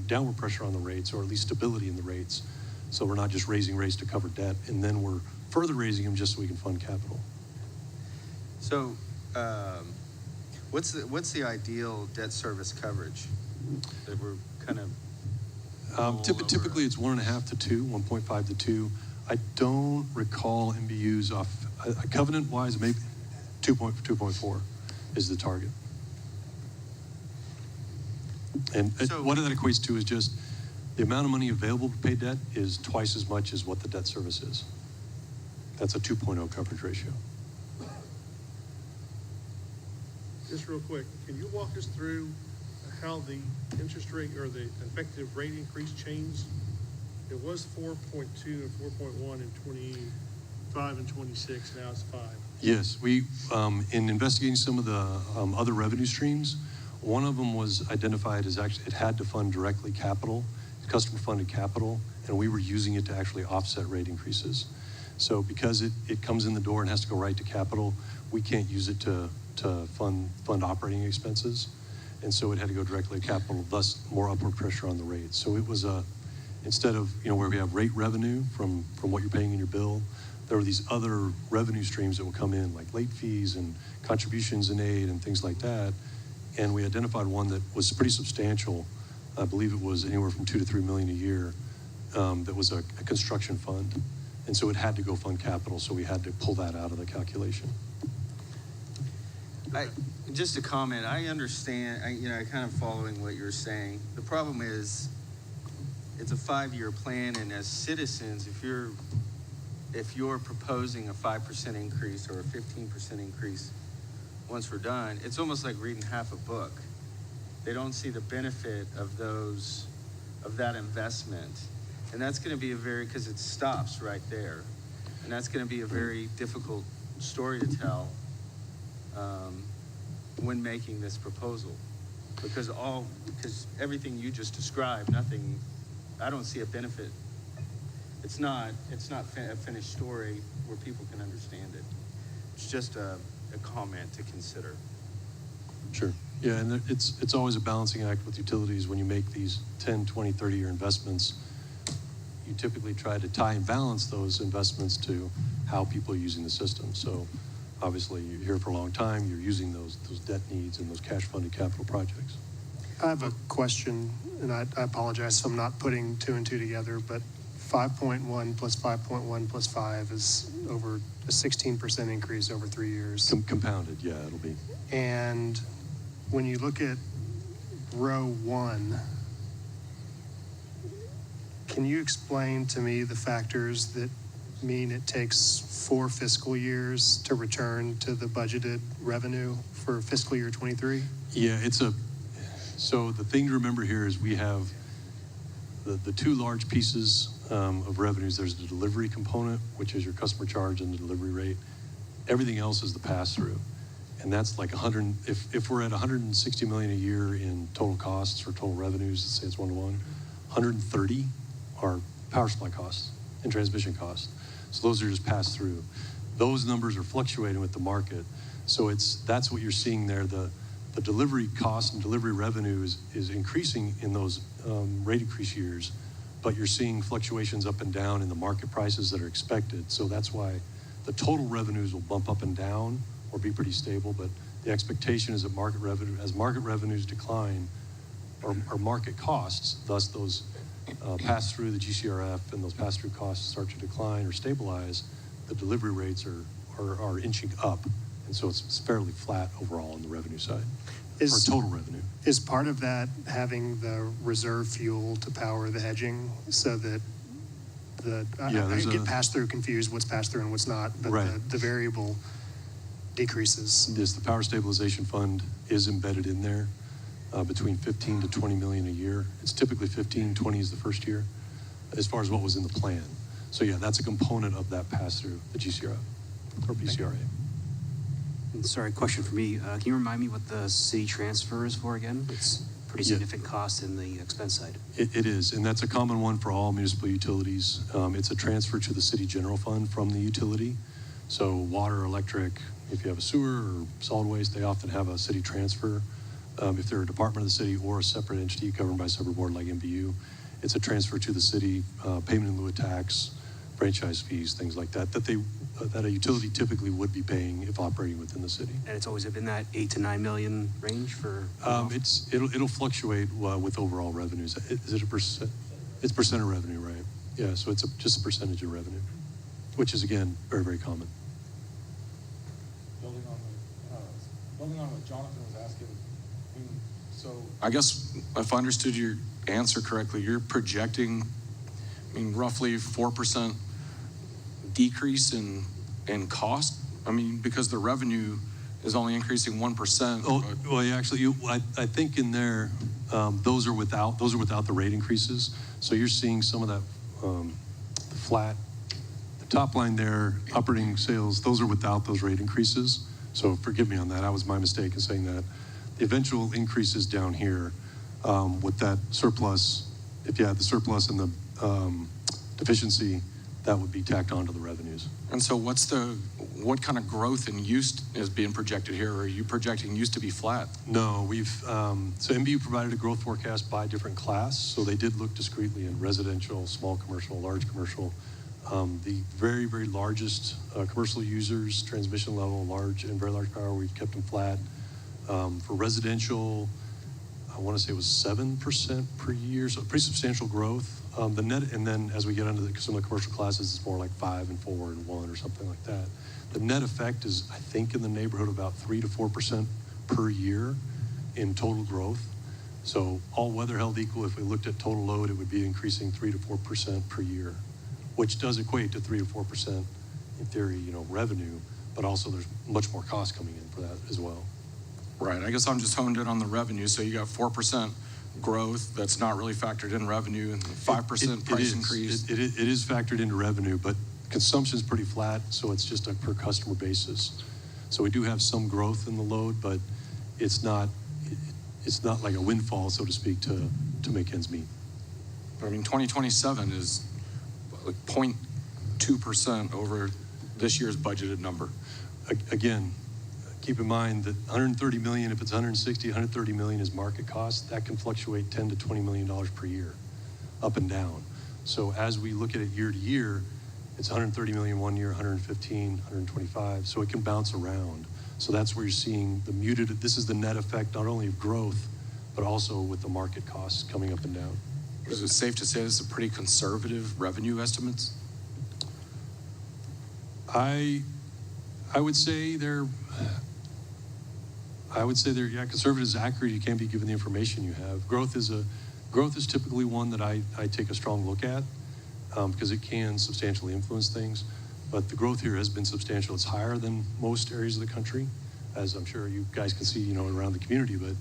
downward pressure on the rates, or at least stability in the rates. So we're not just raising rates to cover debt, and then we're further raising them just so we can fund capital. So, what's the ideal debt service coverage that we're kind of? Typically, it's 1.5 to 2, 1.5 to 2. I don't recall NBU's off covenant-wise. Maybe 2.4 is the target. And So, what that equates to is just the amount of money available to pay debt is twice as much as what the debt service is. That's a 2.0 coverage ratio. Just real quick, can you walk us through how the interest rate or the effective rate increase changed? It was 4.2 and 4.1 in 25 and 26, now it's 5. Yes, we, in investigating some of the other revenue streams, one of them was identified as actually, it had to fund directly capital, customer funded capital, and we were using it to actually offset rate increases. So because it comes in the door and has to go right to capital, we can't use it to fund operating expenses. And so it had to go directly to capital, thus more upward pressure on the rates. So it was instead of, where we have rate revenue from what you're paying in your bill, there were these other revenue streams that would come in, like late fees and contributions and aid and things like that. And we identified one that was pretty substantial. I believe it was anywhere from $2 to $3 million a year. That was a construction fund. And so it had to go fund capital, so we had to pull that out of the calculation. Just a comment, I understand, I kind of following what you're saying. The problem is, it's a 5-year plan, and as citizens, if you're proposing a 5% increase or a 15% increase once we're done, it's almost like reading half a book. They don't see the benefit of that investment. And that's going to be because it stops right there. And that's going to be a very difficult story to tell when making this proposal. Because everything you just described, I don't see a benefit. It's not a finished story where people can understand it. It's just a comment to consider. Sure. Yeah, and it's always a balancing act with utilities when you make these 10, 20, 30-year investments. You typically try to tie and balance those investments to how people are using the system. So obviously, you're here for a long time, you're using those debt needs and those cash-funded capital projects. I have a question, and I apologize if I'm not putting two and two together, but 5.1 plus 5.1 plus 5 is over a 16% increase over 3 years. Compounded, yeah, it'll be. And when you look at row 1, can you explain to me the factors that mean it takes 4 fiscal years to return to the budgeted revenue for fiscal year 23? Yeah, so the thing to remember here is we have the two large pieces of revenues. There's the delivery component, which is your customer charge and the delivery rate. Everything else is the pass-through. And that's like if we're at 160 million a year in total costs or total revenues, let's say it's 1-to-1, 130 are power supply costs and transmission costs. So those are just passed through. Those numbers are fluctuating with the market. So that's what you're seeing there. The delivery cost and delivery revenue is increasing in those rate increase years, but you're seeing fluctuations up and down in the market prices that are expected. So that's why the total revenues will bump up and down or be pretty stable, but the expectation is that as market revenues decline, or market costs, thus those pass through the GCRF and those pass through costs start to decline or stabilize, the delivery rates are inching up. And so it's fairly flat overall on the revenue side, for total revenue. Is part of that having the reserve fuel to power the hedging so that I get pass-through confused, what's pass-through and what's not, but right. the variable decreases? Yes, the Power Stabilization Fund is embedded in there between 15 to 20 million a year. It's typically 15, 20 is the first year, as far as what was in the plan. So yeah, that's a component of that pass-through, the GCRF or PCRA. Sorry, question for me. Can you remind me what the city transfer is for again? It's pretty significant cost in the expense side. It is, and that's a common one for all municipal utilities. It's a transfer to the city general fund from the utility. So water, electric, if you have a sewer or solid waste, they often have a city transfer. If they're a department of the city or a separate entity governed by a separate board like NBU, it's a transfer to the city, payment in lieu of tax, franchise fees, things like that, that a utility typically would be paying if operating within the city. And it's always been that 8 to 9 million range for? It'll fluctuate with overall revenues. Is it a percent? It's percent of revenue, right? Yeah, so it's just a percentage of revenue, which is again very, very common. Building on what Jonathan was asking, so I guess if I understood your answer correctly, you're projecting, roughly 4% decrease in cost. Because the revenue is only increasing 1%. Oh, well, actually, I think in there, those are without the rate increases. So you're seeing some of that flat, the top line there, operating sales. Those are without those rate increases. So forgive me on that. That was my mistake in saying that. The eventual increases down here with that surplus. If you had the surplus and the deficiency, that would be tacked onto the revenues. And so what kind of growth in use is being projected here? Or are you projecting use to be flat? No, so NBU provided a growth forecast by different class. So they did look discretely in residential, small commercial, large commercial. The very, very largest commercial users, transmission level, large and very large power, we kept them flat. For residential, I want to say it was 7% per year, so pretty substantial growth. The net, and then as we get into some of the commercial classes, it's more like 5 and 4 and 1 or something like that. The net effect is, I think, in the neighborhood of about 3 to 4% per year in total growth. So all weather held equal, if we looked at total load, it would be increasing 3 to 4% per year, which does equate to 3 to 4% in theory, revenue, but also there's much more cost coming in for that as well. Right. I guess I'm just honed in on the revenue. So you got 4% growth that's not really factored in revenue, and 5% price increase. It is factored into revenue, but consumption is pretty flat, so it's just a per customer basis. So we do have some growth in the load, but it's not it's not like a windfall, so to speak, to make ends meet. But I mean, 2027 is like 0.2% over this year's budgeted number. Again, keep in mind that 130 million, if it's 160, 130 million is market cost, that can fluctuate 10 to 20 million dollars per year, up and down. So as we look at it year to year, it's 130 million one year, 115, 125, so it can bounce around. So that's where you're seeing the muted, this is the net effect not only of growth, but also with the market costs coming up and down. Is it safe to say this is a pretty conservative revenue estimates? I would say they're yeah, conservative is accurate. You can't be given the information you have. Growth is typically one that I take a strong look at because it can substantially influence things. But the growth here has been substantial. It's higher than most areas of the country, as I'm sure you guys can see, around the community. But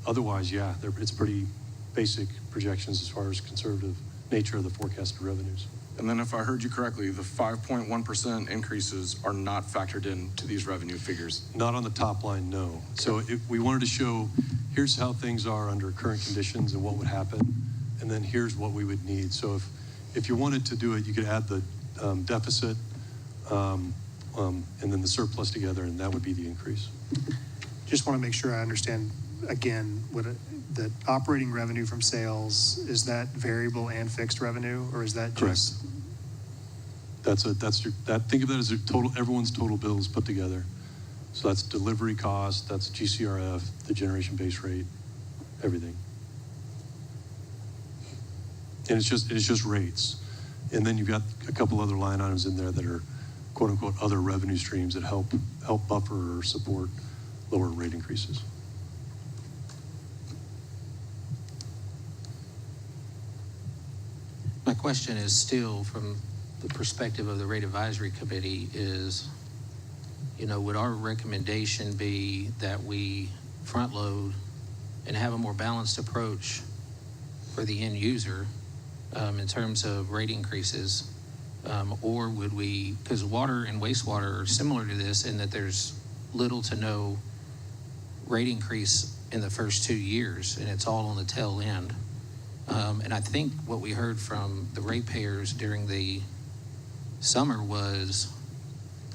otherwise, yeah, it's pretty basic projections as far as conservative nature of the forecasted revenues. And then if I heard you correctly, the 5.1% increases are not factored into these revenue figures. Not on the top line, no. Okay. So if we wanted to show, here's how things are under current conditions and what would happen, and then here's what we would need. So if you wanted to do it, you could add the deficit and then the surplus together, and that would be the increase. Just want to make sure I understand again that operating revenue from sales, is that variable and fixed revenue, or is that just? Correct. Think of that as everyone's total bills put together. So that's delivery cost, that's GCRF, the generation base rate, everything. And it's just rates. And then you've got a couple other line items in there that are quote unquote other revenue streams that help buffer or support lower rate increases. My question is still from the perspective of the Rate Advisory Committee is, would our recommendation be that we front load and have a more balanced approach for the end user in terms of rate increases? Or would we, because water and wastewater are similar to this in that there's little to no rate increase in the first 2 years, and it's all on the tail end. And I think what we heard from the ratepayers during the summer was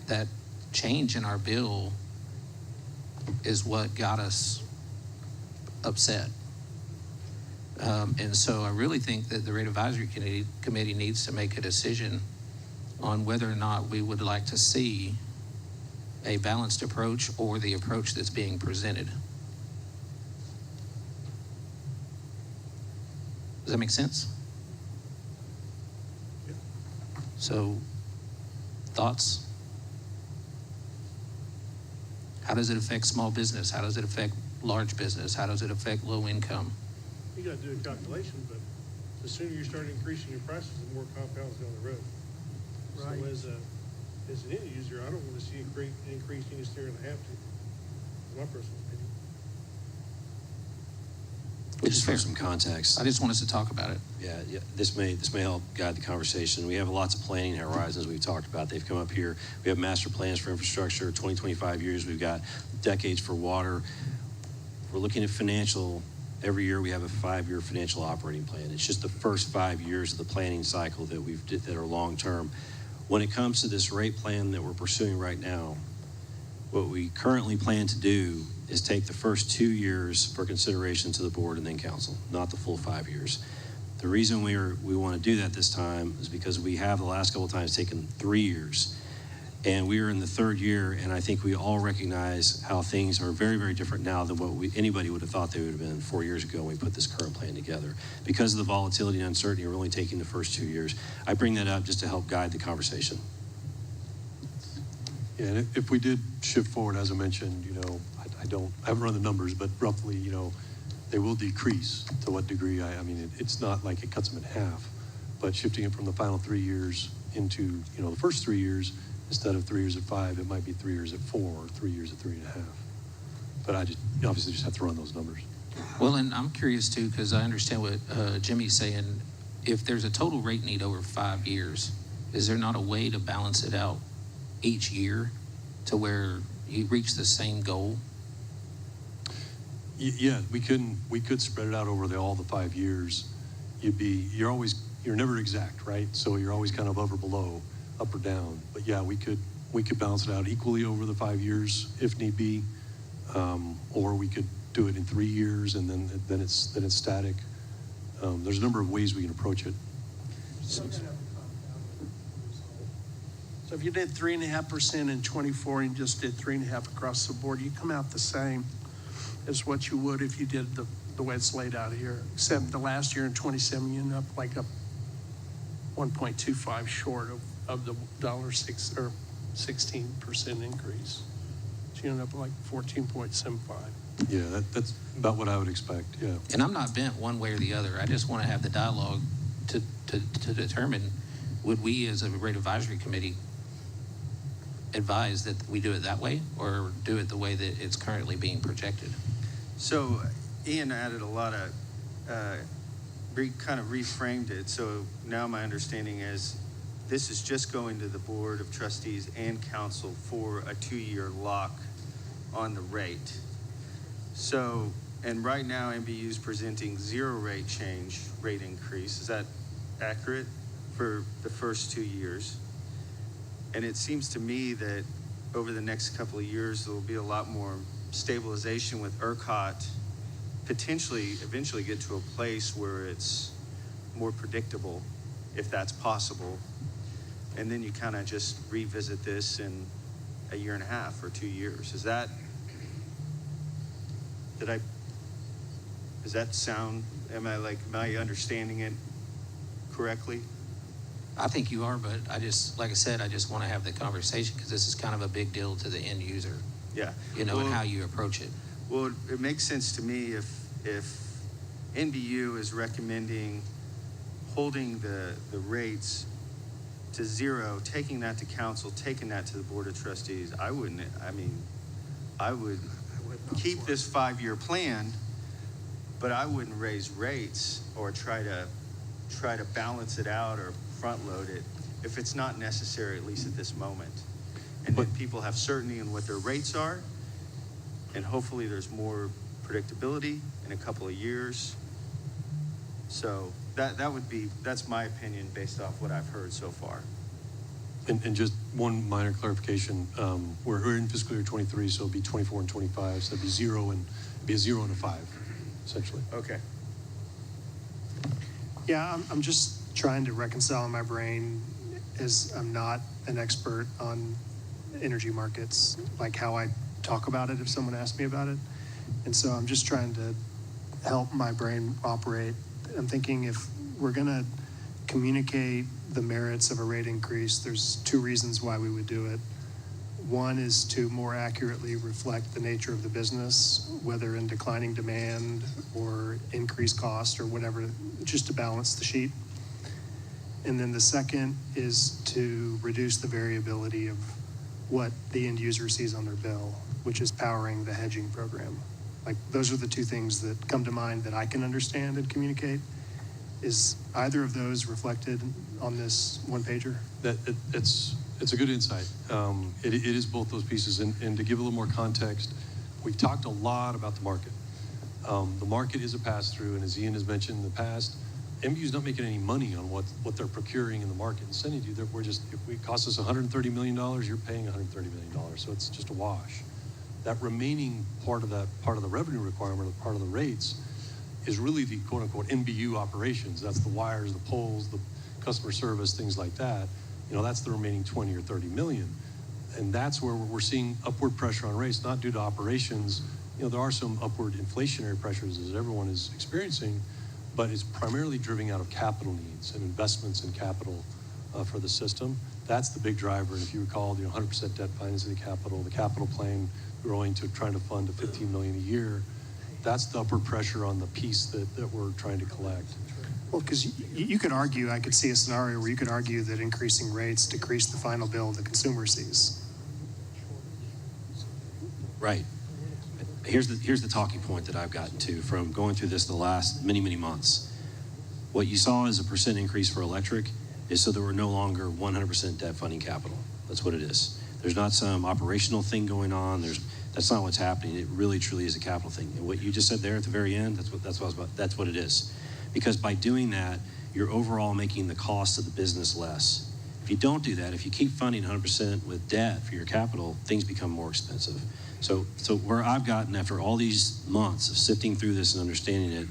that change in our bill is what got us upset. And so I really think that the Rate Advisory Committee needs to make a decision on whether or not we would like to see a balanced approach or the approach that's being presented. Does that make sense? Yeah. So, thoughts? How does it affect small business? How does it affect large business? How does it affect low income? You got to do a calculation, but the sooner you start increasing your prices, the more compounds down the road. Right. So as an end user, I don't want to see a great increase any sooner than I have to, in my personal opinion. Just for some context. I just want us to talk about it. Yeah, this may help guide the conversation. We have lots of planning horizons we've talked about. They've come up here. We have master plans for infrastructure, 20, 25 years. We've got decades for water. We're looking at financial. Every year we have a 5-year financial operating plan. It's just the first 5 years of the planning cycle that are long term. When it comes to this rate plan that we're pursuing right now, what we currently plan to do is take the first 2 years for consideration to the board and then council, not the full 5 years. The reason we want to do that this time is because we have the last couple of times taken 3 years, and we are in the 3rd year, and I think we all recognize how things are very, very different now than what anybody would have thought they would have been 4 years ago when we put this current plan together. Because of the volatility and uncertainty, we're only taking the first 2 years. I bring that up just to help guide the conversation. Yeah, and if we did shift forward, as I mentioned, I haven't run the numbers, but roughly, they will decrease. To what degree? I mean, it's not like it cuts them in half, but shifting it from the final 3 years into, the first 3 years, instead of 3 years at 5, it might be 3 years at 4 or 3 years at 3.5. But I obviously just have to run those numbers. Well, and I'm curious too, because I understand what Jimmy's saying. If there's a total rate need over 5 years, is there not a way to balance it out each year to where you reach the same goal? Yeah, we could spread it out over all the 5 years. You're never exact, right? So you're always kind of up or below, up or down. But yeah, we could balance it out equally over the 5 years if need be, or we could do it in 3 years and then it's static. There's a number of ways we can approach it. So if you did 3.5% in 24 and just did 3.5 across the board, you come out the same as what you would if you did the way it's laid out here, except the last year in 27, you end up like a 1.25 short of the $6 or 16% increase. So you end up like 14.75. Yeah, that's about what I would expect, yeah. And I'm not bent one way or the other. I just want to have the dialogue to determine, would we as a rate advisory committee advise that we do it that way or do it the way that it's currently being projected? So Ian added a lot of, kind of reframed it. So now my understanding is this is just going to the Board of Trustees and Council for a 2-year lock on the rate. So, and right now NBU is presenting 0 rate increase. Is that accurate for the first 2 years? And it seems to me that over the next couple of years, there will be a lot more stabilization with ERCOT, potentially eventually get to a place where it's more predictable, if that's possible. And then you kind of just revisit this in a year and a half or 2 years. Does that sound, am I understanding it correctly? I think you are, but like I said, I just want to have the conversation because this is kind of a big deal to the end user. Yeah. And how you approach it. Well, it makes sense to me if NBU is recommending holding the rates to 0, taking that to council, taking that to the Board of Trustees. I would keep this 5-year plan, but I wouldn't raise rates or try to balance it out or front load it if it's not necessary, at least at this moment. And then people have certainty in what their rates are, and hopefully there's predictability in a couple of years. So that's my opinion based off what I've heard so far. And just one minor clarification, we're in fiscal year 23, so it'll be 24 and 25, so it'd be a 0 and a 5, essentially. Okay. Yeah, I'm just trying to reconcile in my brain, as I'm not an expert on energy markets, like how I talk about it if someone asks me about it. And so I'm just trying to help my brain operate. I'm thinking if we're going to communicate the merits of a rate increase, there's 2 reasons why we would do it. One is to more accurately reflect the nature of the business, whether in declining demand or increased cost or whatever, just to balance the sheet. And then the second is to reduce the variability of what the end user sees on their bill, which is powering the hedging program. Like, those are the 2 things that come to mind that I can understand and communicate. Is either of those reflected on this one-pager? It's a good insight. It is both those pieces. And to give a little more context, we've talked a lot about the market. The market is a pass-through, and as Ian has mentioned in the past, NBU's not making any money on what they're procuring in the market and sending to you. If it costs us $130 million, you're paying $130 million. So it's just a wash. That remaining part of the revenue requirement, or part of the rates, is really the quote-unquote NBU operations. That's the wires, the poles, the customer service, things like that. That's the remaining 20 or 30 million. And that's where we're seeing upward pressure on rates, not due to operations. There are some upward inflationary pressures as everyone is experiencing, but it's primarily driven out of capital needs and investments in capital for the system. That's the big driver. And if you recall, 100% debt financing the capital plan growing to trying to fund to 15 million a year. That's the upward pressure on the piece that we're trying to collect. Well, because you could argue, I could see a scenario where you could argue that increasing rates decrease the final bill the consumer sees. Right. Here's the talking point that I've gotten to from going through this the last many, many months. What you saw as a percent increase for electric is so that we're no longer 100% debt funding capital. That's what it is. There's not some operational thing going on. That's not what's happening. It really, truly is a capital thing. And what you just said there at the very end, that's what it is. Because by doing that, you're overall making the cost of the business less. If you don't do that, if you keep funding 100% with debt for your capital, things become more expensive. So where I've gotten after all these months of sifting through this and understanding it,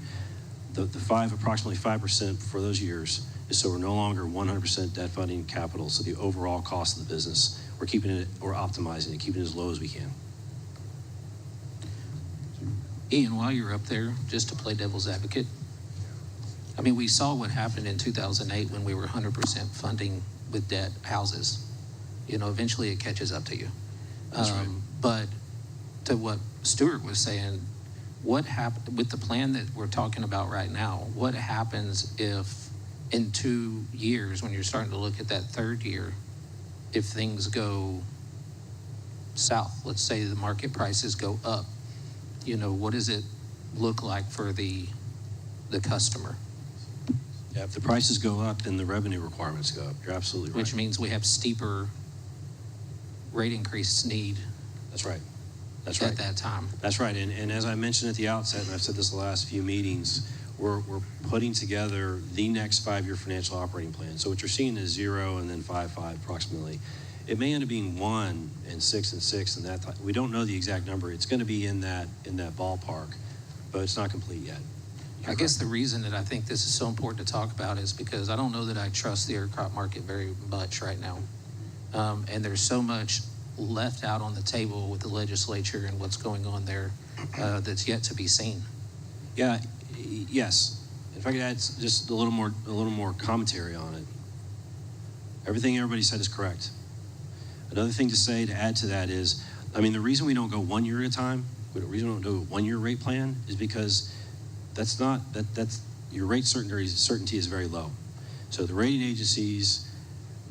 approximately 5% for those years is so we're no longer 100% debt funding capital. So the overall cost of the business, we're optimizing it, keeping it as low as we can. Ian, while you're up there, just to play devil's advocate, I mean, we saw what happened in 2008 when we were 100% funding with debt houses. You know, eventually it catches up to you. That's right. But to what Stuart was saying, what happened with the plan that we're talking about right now? What happens if in 2 years, when you're starting to look at that third year, if things go south, let's say the market prices go up, you know, what does it look like for the customer? Yeah, if the prices go up, then the revenue requirements go up. You're absolutely right. Which means we have steeper rate increase need. That's right. That's right. At that time. That's right. And as I mentioned at the outset, and I've said this the last few meetings, we're putting together the next 5-year financial operating plan. So what you're seeing is 0 and then 5 approximately. It may end up being 1 and 6 and 6 and that. We don't know the exact number. It's going to be in that ballpark, but it's not complete yet. I guess the reason that I think this is so important to talk about is because I don't know that I trust the ERCOT market very much right now. And there's so much left out on the table with the legislature and what's going on there that's yet to be seen. Yeah, yes. If I could add just a little more commentary on it. Everything everybody said is correct. Another thing to say to add to that is, I mean, the reason we don't go 1 year at a time, the reason we don't do a 1 year rate plan is because that's your rate certainty is very low. So the rating agencies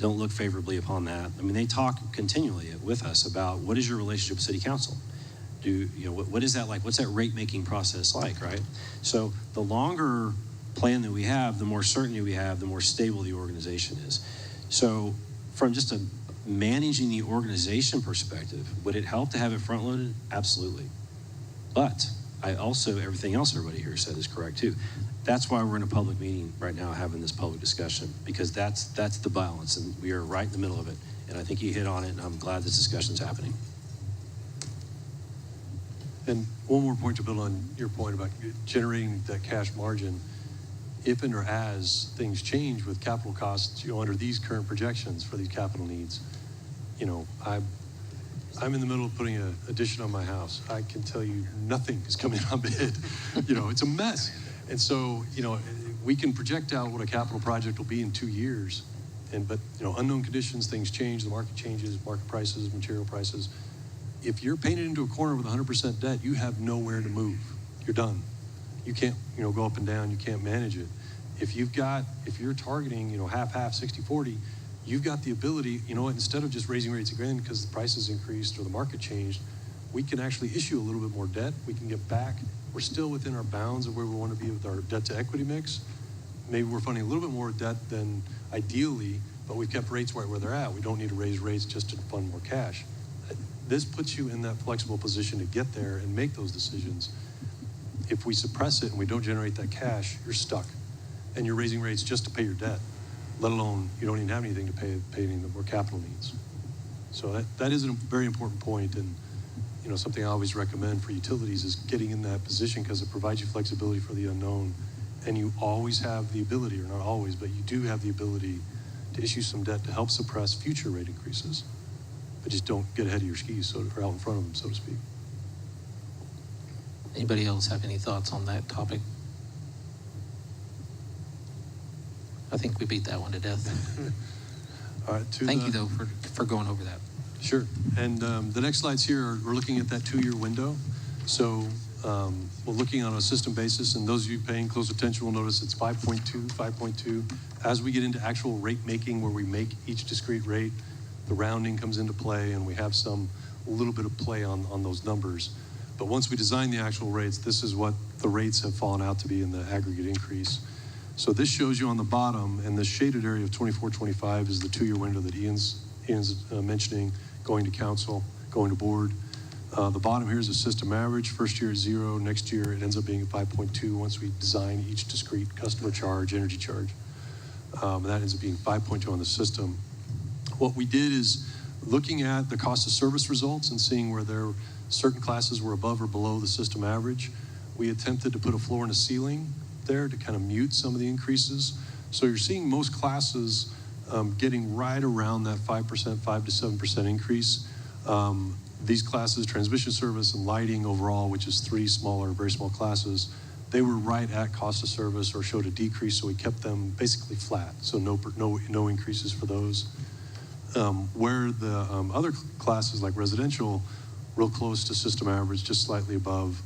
don't look favorably upon that. I mean, they talk continually with us about what is your relationship with City Council? What is that like? What's that rate making process like, right? So the longer plan that we have, the more certainty we have, the more stable the organization is. So from just a managing the organization perspective, would it help to have it front loaded? Absolutely. But everything else everybody here said is correct too. That's why we're in a public meeting right now having this public discussion, because that's the balance, and we are right in the middle of it. And I think you hit on it, and I'm glad this discussion's happening. And one more point to build on your point about generating that cash margin. If and or as things change with capital costs, under these current projections for these capital needs, I'm in the middle of putting an addition on my house. I can tell you nothing is coming on bid. It's a mess. And so, we can project out what a capital project will be in 2 years. But unknown conditions, things change, the market changes, market prices, material prices. If you're painted into a corner with 100% debt, you have nowhere to move. You're done. You can't, go up and down. You can't manage it. If you're targeting, half, 60-40, you've got the ability, instead of just raising rates again because the prices increased or the market changed, we can actually issue a little bit more debt. We can get back. We're still within our bounds of where we want to be with our debt to equity mix. Maybe we're funding a little bit more debt than ideally, but we've kept rates right where they're at. We don't need to raise rates just to fund more cash. This puts you in that flexible position to get there and make those decisions. If we suppress it and we don't generate that cash, you're stuck. And you're raising rates just to pay your debt, let alone you don't even have anything to pay any more capital needs. So that is a very important point, and something I always recommend for utilities is getting in that position because it provides you flexibility for the unknown, and you always have the ability, or not always, but you do have the ability to issue some debt to help suppress future rate increases, but just don't get ahead of your skis or out in front of them, so to speak. Anybody else have any thoughts on that topic? I think we beat that one to death. All right. Thank you, though, for going over that. Sure. And the next slides here, we're looking at that 2-year window. So we're looking on a system basis, and those of you paying close attention will notice it's 5.2. As we get into actual rate making, where we make each discrete rate, the rounding comes into play, and we have a little bit of play on those numbers. But once we design the actual rates, this is what the rates have fallen out to be in the aggregate increase. So this shows you on the bottom, and the shaded area of 24-25 is the 2-year window that Ian's mentioning, going to council, going to board. The bottom here is a system average. First year is 0. Next year, it ends up being 5.2 once we design each discrete customer charge, energy charge. And that ends up being 5.2 on the system. What we did is looking at the cost of service results and seeing where certain classes were above or below the system average. We attempted to put a floor and a ceiling there to kind of mute some of the increases. So you're seeing most classes getting right around that 5%, 5 to 7% increase. These classes, transmission service and lighting overall, which is 3 smaller, very small classes, they were right at cost of service or showed a decrease, so we kept them basically flat. So no increases for those. Where the other classes like residential, real close to system average, just slightly above,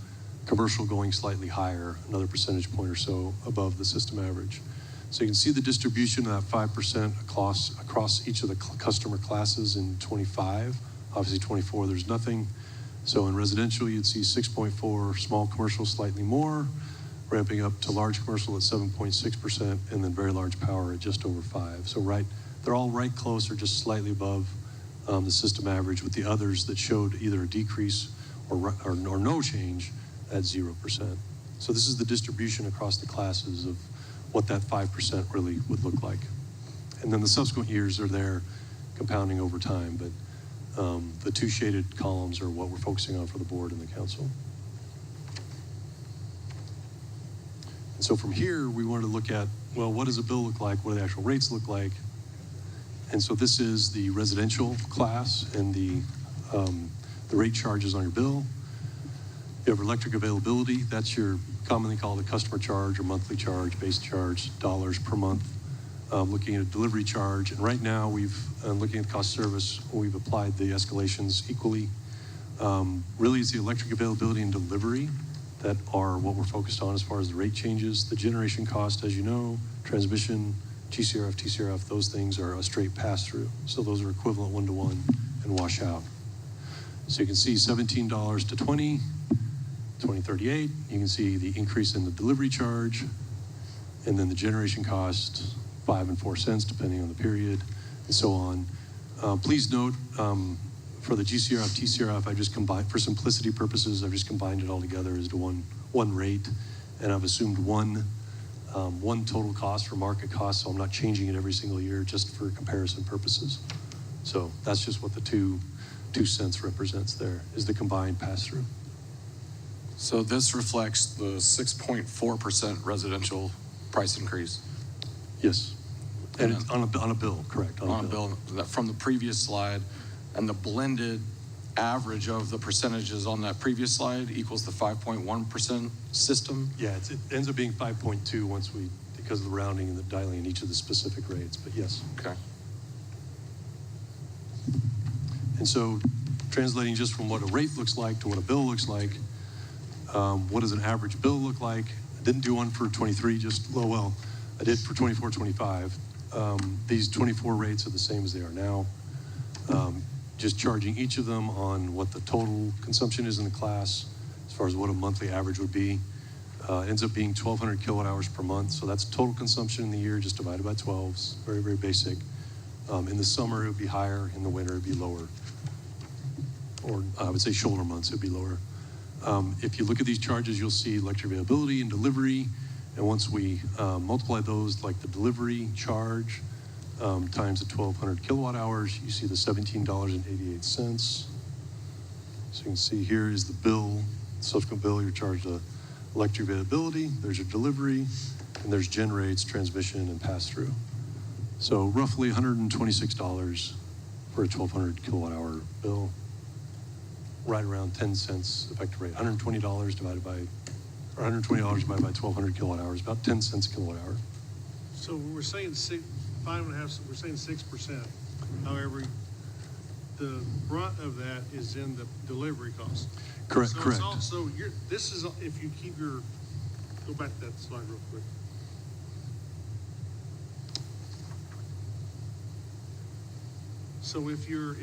commercial going slightly higher, another percentage point or so above the system average. So you can see the distribution of that 5% across each of the customer classes in 25. Obviously 24, there's nothing. So in residential, you'd see 6.4, small commercial slightly more, ramping up to large commercial at 7.6%, and then very large power at just over 5. So they're all right close or just slightly above the system average, with the others that showed either a decrease or no change at 0%. So this is the distribution across the classes of what that 5% really would look like. And then the subsequent years are there compounding over time, but the 2 shaded columns are what we're focusing on for the board and the council. And so from here, we wanted to look at, well, what does a bill look like? What do the actual rates look like? And so this is the residential class and the rate charges on your bill. You have electric availability. That's your commonly called a customer charge or monthly charge, base charge, dollars per month. Looking at a delivery charge. And right now, looking at cost of service, we've applied the escalations equally. Really, it's the electric availability and delivery that are what we're focused on as far as the rate changes. The generation cost, as you know, transmission, GCRF, TCRF, those things are a straight pass-through. So those are equivalent 1-to-1 and wash out. So you can see $17 to $20, $20.38. You can see the increase in the delivery charge, and then the generation cost, 5 and 4 cents, depending on the period, and so on. Please note, for the GCRF, TCRF, I just combined, for simplicity purposes, I've just combined it all together as to one rate, and I've assumed one total cost for market cost, so I'm not changing it every single year just for comparison purposes. So that's just what the 2 cents represents there, is the combined pass-through. So this reflects the 6.4% residential price increase? Yes. And it's on a bill, correct. On a bill from the previous slide, and the blended average of the percentages on that previous slide equals the 5.1% system? Yeah, it ends up being 5.2 because of the rounding and the dialing in each of the specific rates, but yes. Okay. And so translating just from what a rate looks like to what a bill looks like, what does an average bill look like? I didn't do one for 23, I did for 24, 25. These 24 rates are the same as they are now. Just charging each of them on what the total consumption is in the class, as far as what a monthly average would be. Ends up being 1,200 kilowatt hours per month. So that's total consumption in the year, just divided by 12. It's very, very basic. In the summer, it would be higher. In the winter, it would be lower. Or I would say shoulder months, it would be lower. If you look at these charges, you'll see electric availability and delivery. And once we multiply those, like the delivery charge times the 1,200 kilowatt hours, you see the $17.88. So you can see here is the bill, subsequent bill, you're charged electric availability, there's your delivery, and there's gen rates, transmission, and pass-through. So roughly $126 for a 1,200 kilowatt hour bill, right around 10 cents effective rate. $120 divided by 1,200 kilowatt hours, about 10 cents a kilowatt hour. So we're saying 5.5, we're saying 6%. However, the brunt of that is in the delivery cost. Correct, So correct. it's also, this is, if you keep go back to that slide real quick. So if you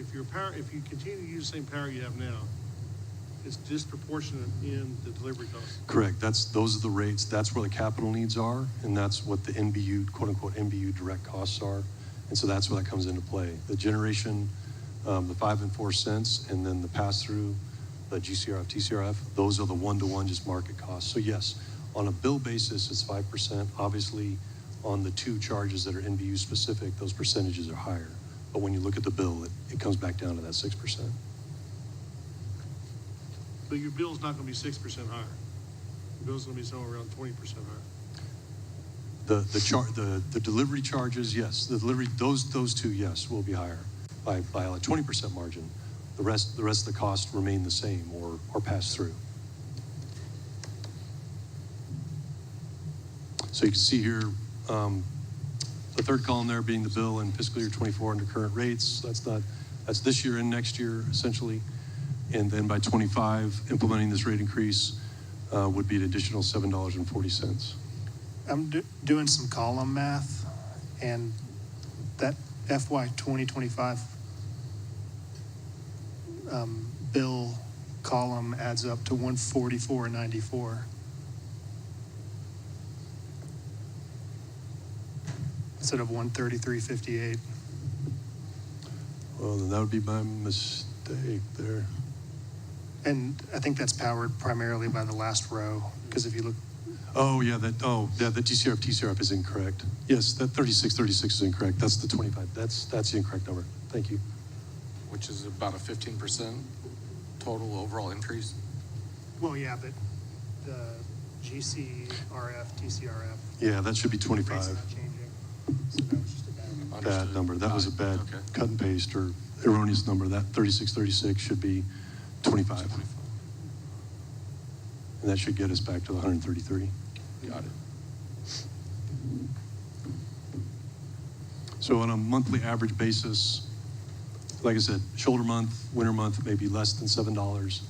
continue to use the same power you have now, it's disproportionate in the delivery cost. Correct. Those are the rates. That's where the capital needs are, and that's what the NBU, quote unquote, NBU direct costs are. And so that's where that comes into play. The generation, the 5 and 4 cents, and then the pass-through, the GCRF, TCRF, those are the one-to-one just market costs. So yes, on a bill basis, it's 5%. Obviously, on the two charges that are NBU specific, those percentages are higher. But when you look at the bill, it comes back down to that 6%. So your bill's not gonna be 6% higher. Your bill's gonna be somewhere around 20% higher. The delivery charges, yes, the delivery, those two, yes, will be higher by a 20% margin. The rest of the costs remain the same or pass through. So you can see here, the third column there being the bill in fiscal year 24 under current rates. That's this year and next year essentially. And then by 25, implementing this rate increase would be an additional $7.40. I'm doing some column math, and that FY 2025 bill column adds up to 144.94. Instead of 133.58. Well, then that would be my mistake there. And I think that's powered primarily by the last row, because if you look. The GCRF, TCRF is incorrect. Yes, that 3636 is incorrect. That's the 25. That's the incorrect number. Thank you. Which is about a 15% total overall increase. Well, yeah, but the GCRF, TCRF. Yeah, that should be 25. Rates are not changing. So that was just a Bad number. That was a bad Okay. cut and paste or erroneous number. That 3636 should be 25. And that should get us back to the 133. Got it. So on a monthly average basis, like I said, shoulder month, winter month, maybe less than $7.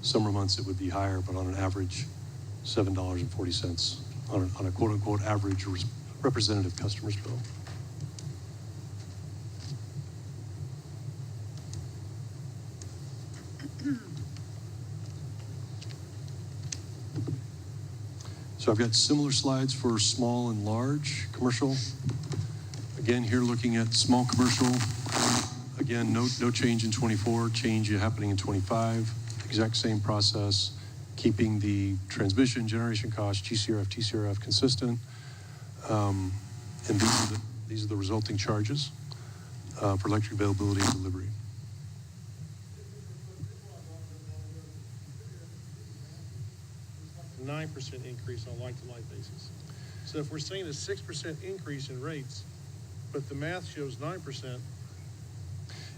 Summer months, it would be higher, but on an average, $7.40 on a quote-unquote average representative customer's bill. So I've got similar slides for small and large commercial. Again, here looking at small commercial. Again, no change in 24, change happening in 25. Exact same process, keeping the transmission, generation cost, GCRF, TCRF consistent. And these are the resulting charges for electric availability and delivery. A 9% increase on a like-to-like basis. So if we're saying a 6% increase in rates, but the math shows 9%.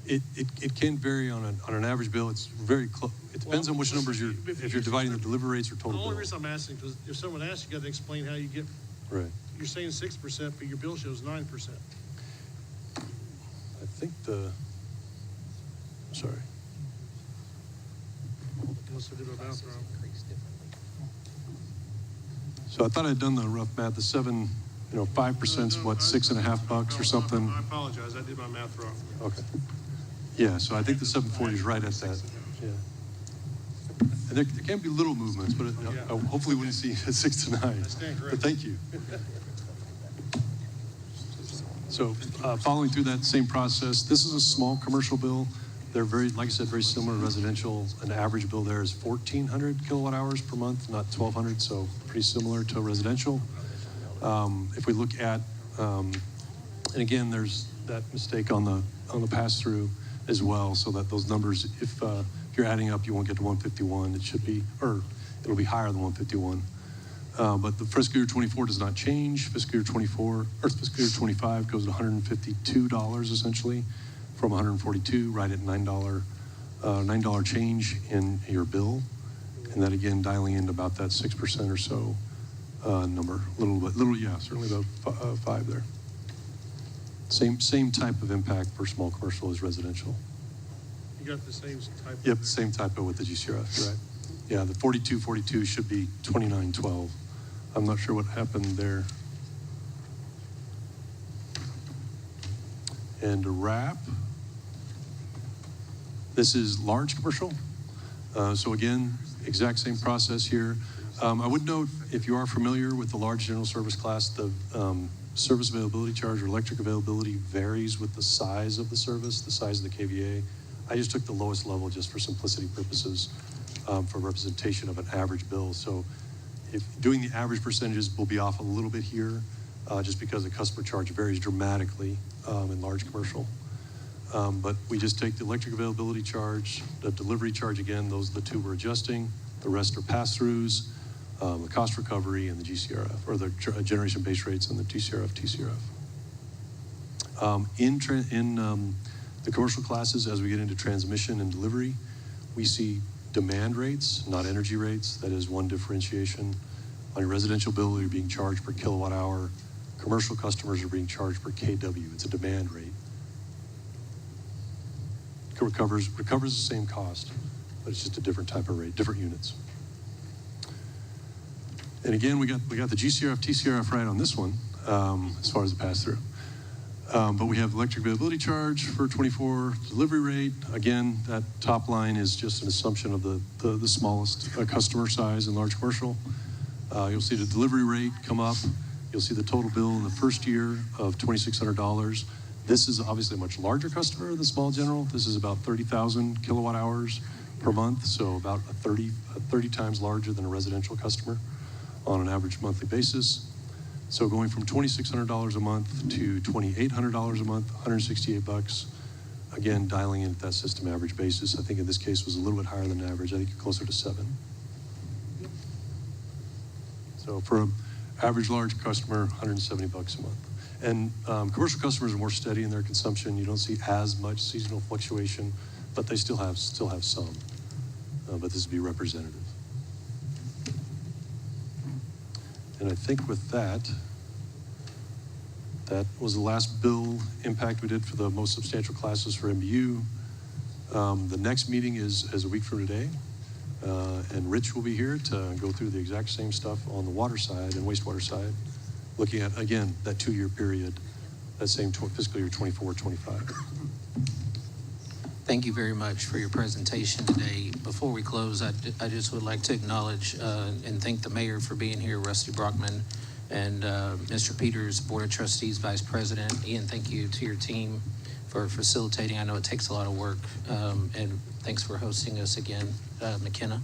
It can vary on an average bill. It's very close. It depends on which numbers if you're dividing the delivery rates or total The only bill. reason I'm asking, because if someone asks, you got to explain how you get, Right. you're saying 6%, but your bill shows 9%. I think sorry. Unless I did my math wrong. So I thought I'd done the rough math. The 5% is what, $6.50 or something? I apologize, I did my math wrong. Okay. Yeah, so I think the 740 is right at that. Yeah. And there can be little movements, but I hopefully wouldn't see a 6 to 9. I stand corrected. But thank you. So following through that same process, this is a small commercial bill. They're very, like I said, very similar to residential. An average bill there is 1,400 kilowatt hours per month, not 1,200, so pretty similar to residential. If we look at, and again, there's that mistake on the pass-through as well, so that those numbers, if you're adding up, you won't get to 151. It should be, or it'll be higher than 151. But the fiscal year 24 does not change. Fiscal year 24 or fiscal year 25 goes to $152 essentially, from 142, right at $9 change in your bill, and that again dialing in about that 6% or so number, certainly about 5 there. Same type of impact for small commercial as residential. You got the same type? Yep, same typo with the GCRF, right? Yeah, the 4242 should be 2912. I'm not sure what happened there. And to wrap, this is large commercial. So again, exact same process here. I would note, if you are familiar with the large general service class, the service availability charge or electric availability varies with the size of the service, the size of the KVA. I just took the lowest level just for simplicity purposes. for representation of an average bill. So if doing the average percentages will be off a little bit here, just because the customer charge varies dramatically in large commercial. But we just take the electric availability charge, the delivery charge again, those are the two we're adjusting. The rest are pass-throughs, the cost recovery and the GCRF, or the generation base rates and the TCRF. In the commercial classes, as we get into transmission and delivery, we see demand rates, not energy rates. That is one differentiation. On your residential bill, you're being charged per kilowatt hour. Commercial customers are being charged per kW. It's a demand rate. It recovers the same cost, but it's just a different type of rate, different units. And again, we got the GCRF, TCRF right on this one, as far as the pass-through. But we have electric availability charge for 24, delivery rate. Again, that top line is just an assumption of the smallest customer size in large commercial. You'll see the delivery rate come up. You'll see the total bill in the first year of $2,600. This is obviously a much larger customer than small general. This is about 30,000 kilowatt hours per month, so about 30 times larger than a residential customer on an average monthly basis. So going from $2,600 a month to $2,800 a month, $168. Again, dialing in at that system average basis. I think in this case was a little bit higher than average. I think closer to 7. So for an average large customer, $170 a month. And commercial customers are more steady in their consumption. You don't see as much seasonal fluctuation, but they still have some. But this would be representative. And I think with that was the last bill impact we did for the most substantial classes for NBU. The next meeting is a week from today. And Rich will be here to go through the exact same stuff on the water side and wastewater side, looking at, again, that 2-year period, that same fiscal year 24-25. Thank you very much for your presentation today. Before we close, I just would like to acknowledge and thank the mayor for being here, Rusty Brockman, and Mr. Peters, Board of Trustees, Vice President. Ian, thank you to your team for facilitating. I know it takes a lot of work, and thanks for hosting us again, McKenna.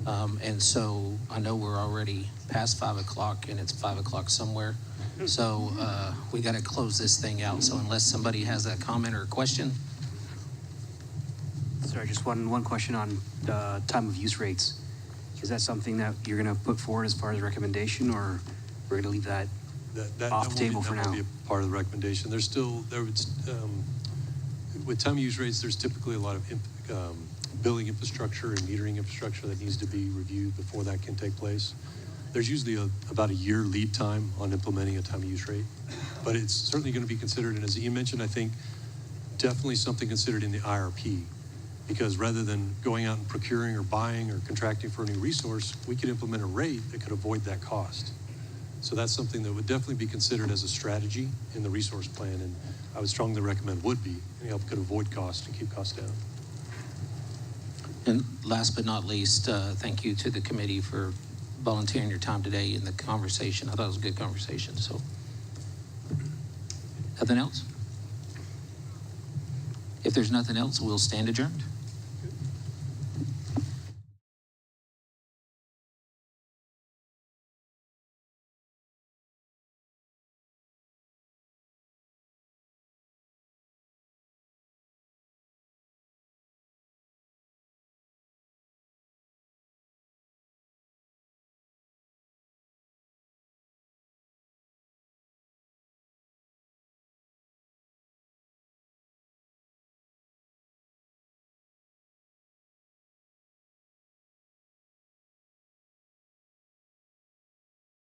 And so I know we're already past 5 o'clock, and it's 5 o'clock somewhere. So we got to close this thing out. So unless somebody has a comment or a question. Sorry, just one question on time of use rates. Is that something that you're going to put forward as far as a recommendation, or we're going to leave that off the table for now? That will be a part of the recommendation. There's still, with time of use rates, there's typically a lot of billing infrastructure and metering infrastructure that needs to be reviewed before that can take place. There's usually about a year lead time on implementing a time of use rate, but it's certainly going to be considered. And as Ian mentioned, I think definitely something considered in the IRP. Because rather than going out and procuring or buying or contracting for a new resource, we could implement a rate that could avoid that cost. So that's something that would definitely be considered as a strategy in the resource plan, and I would strongly recommend would be, and help could avoid cost and keep costs down. And last but not least, thank you to the committee for volunteering your time today in the conversation. I thought it was a good conversation. So, nothing else? If there's nothing else, we'll stand adjourned.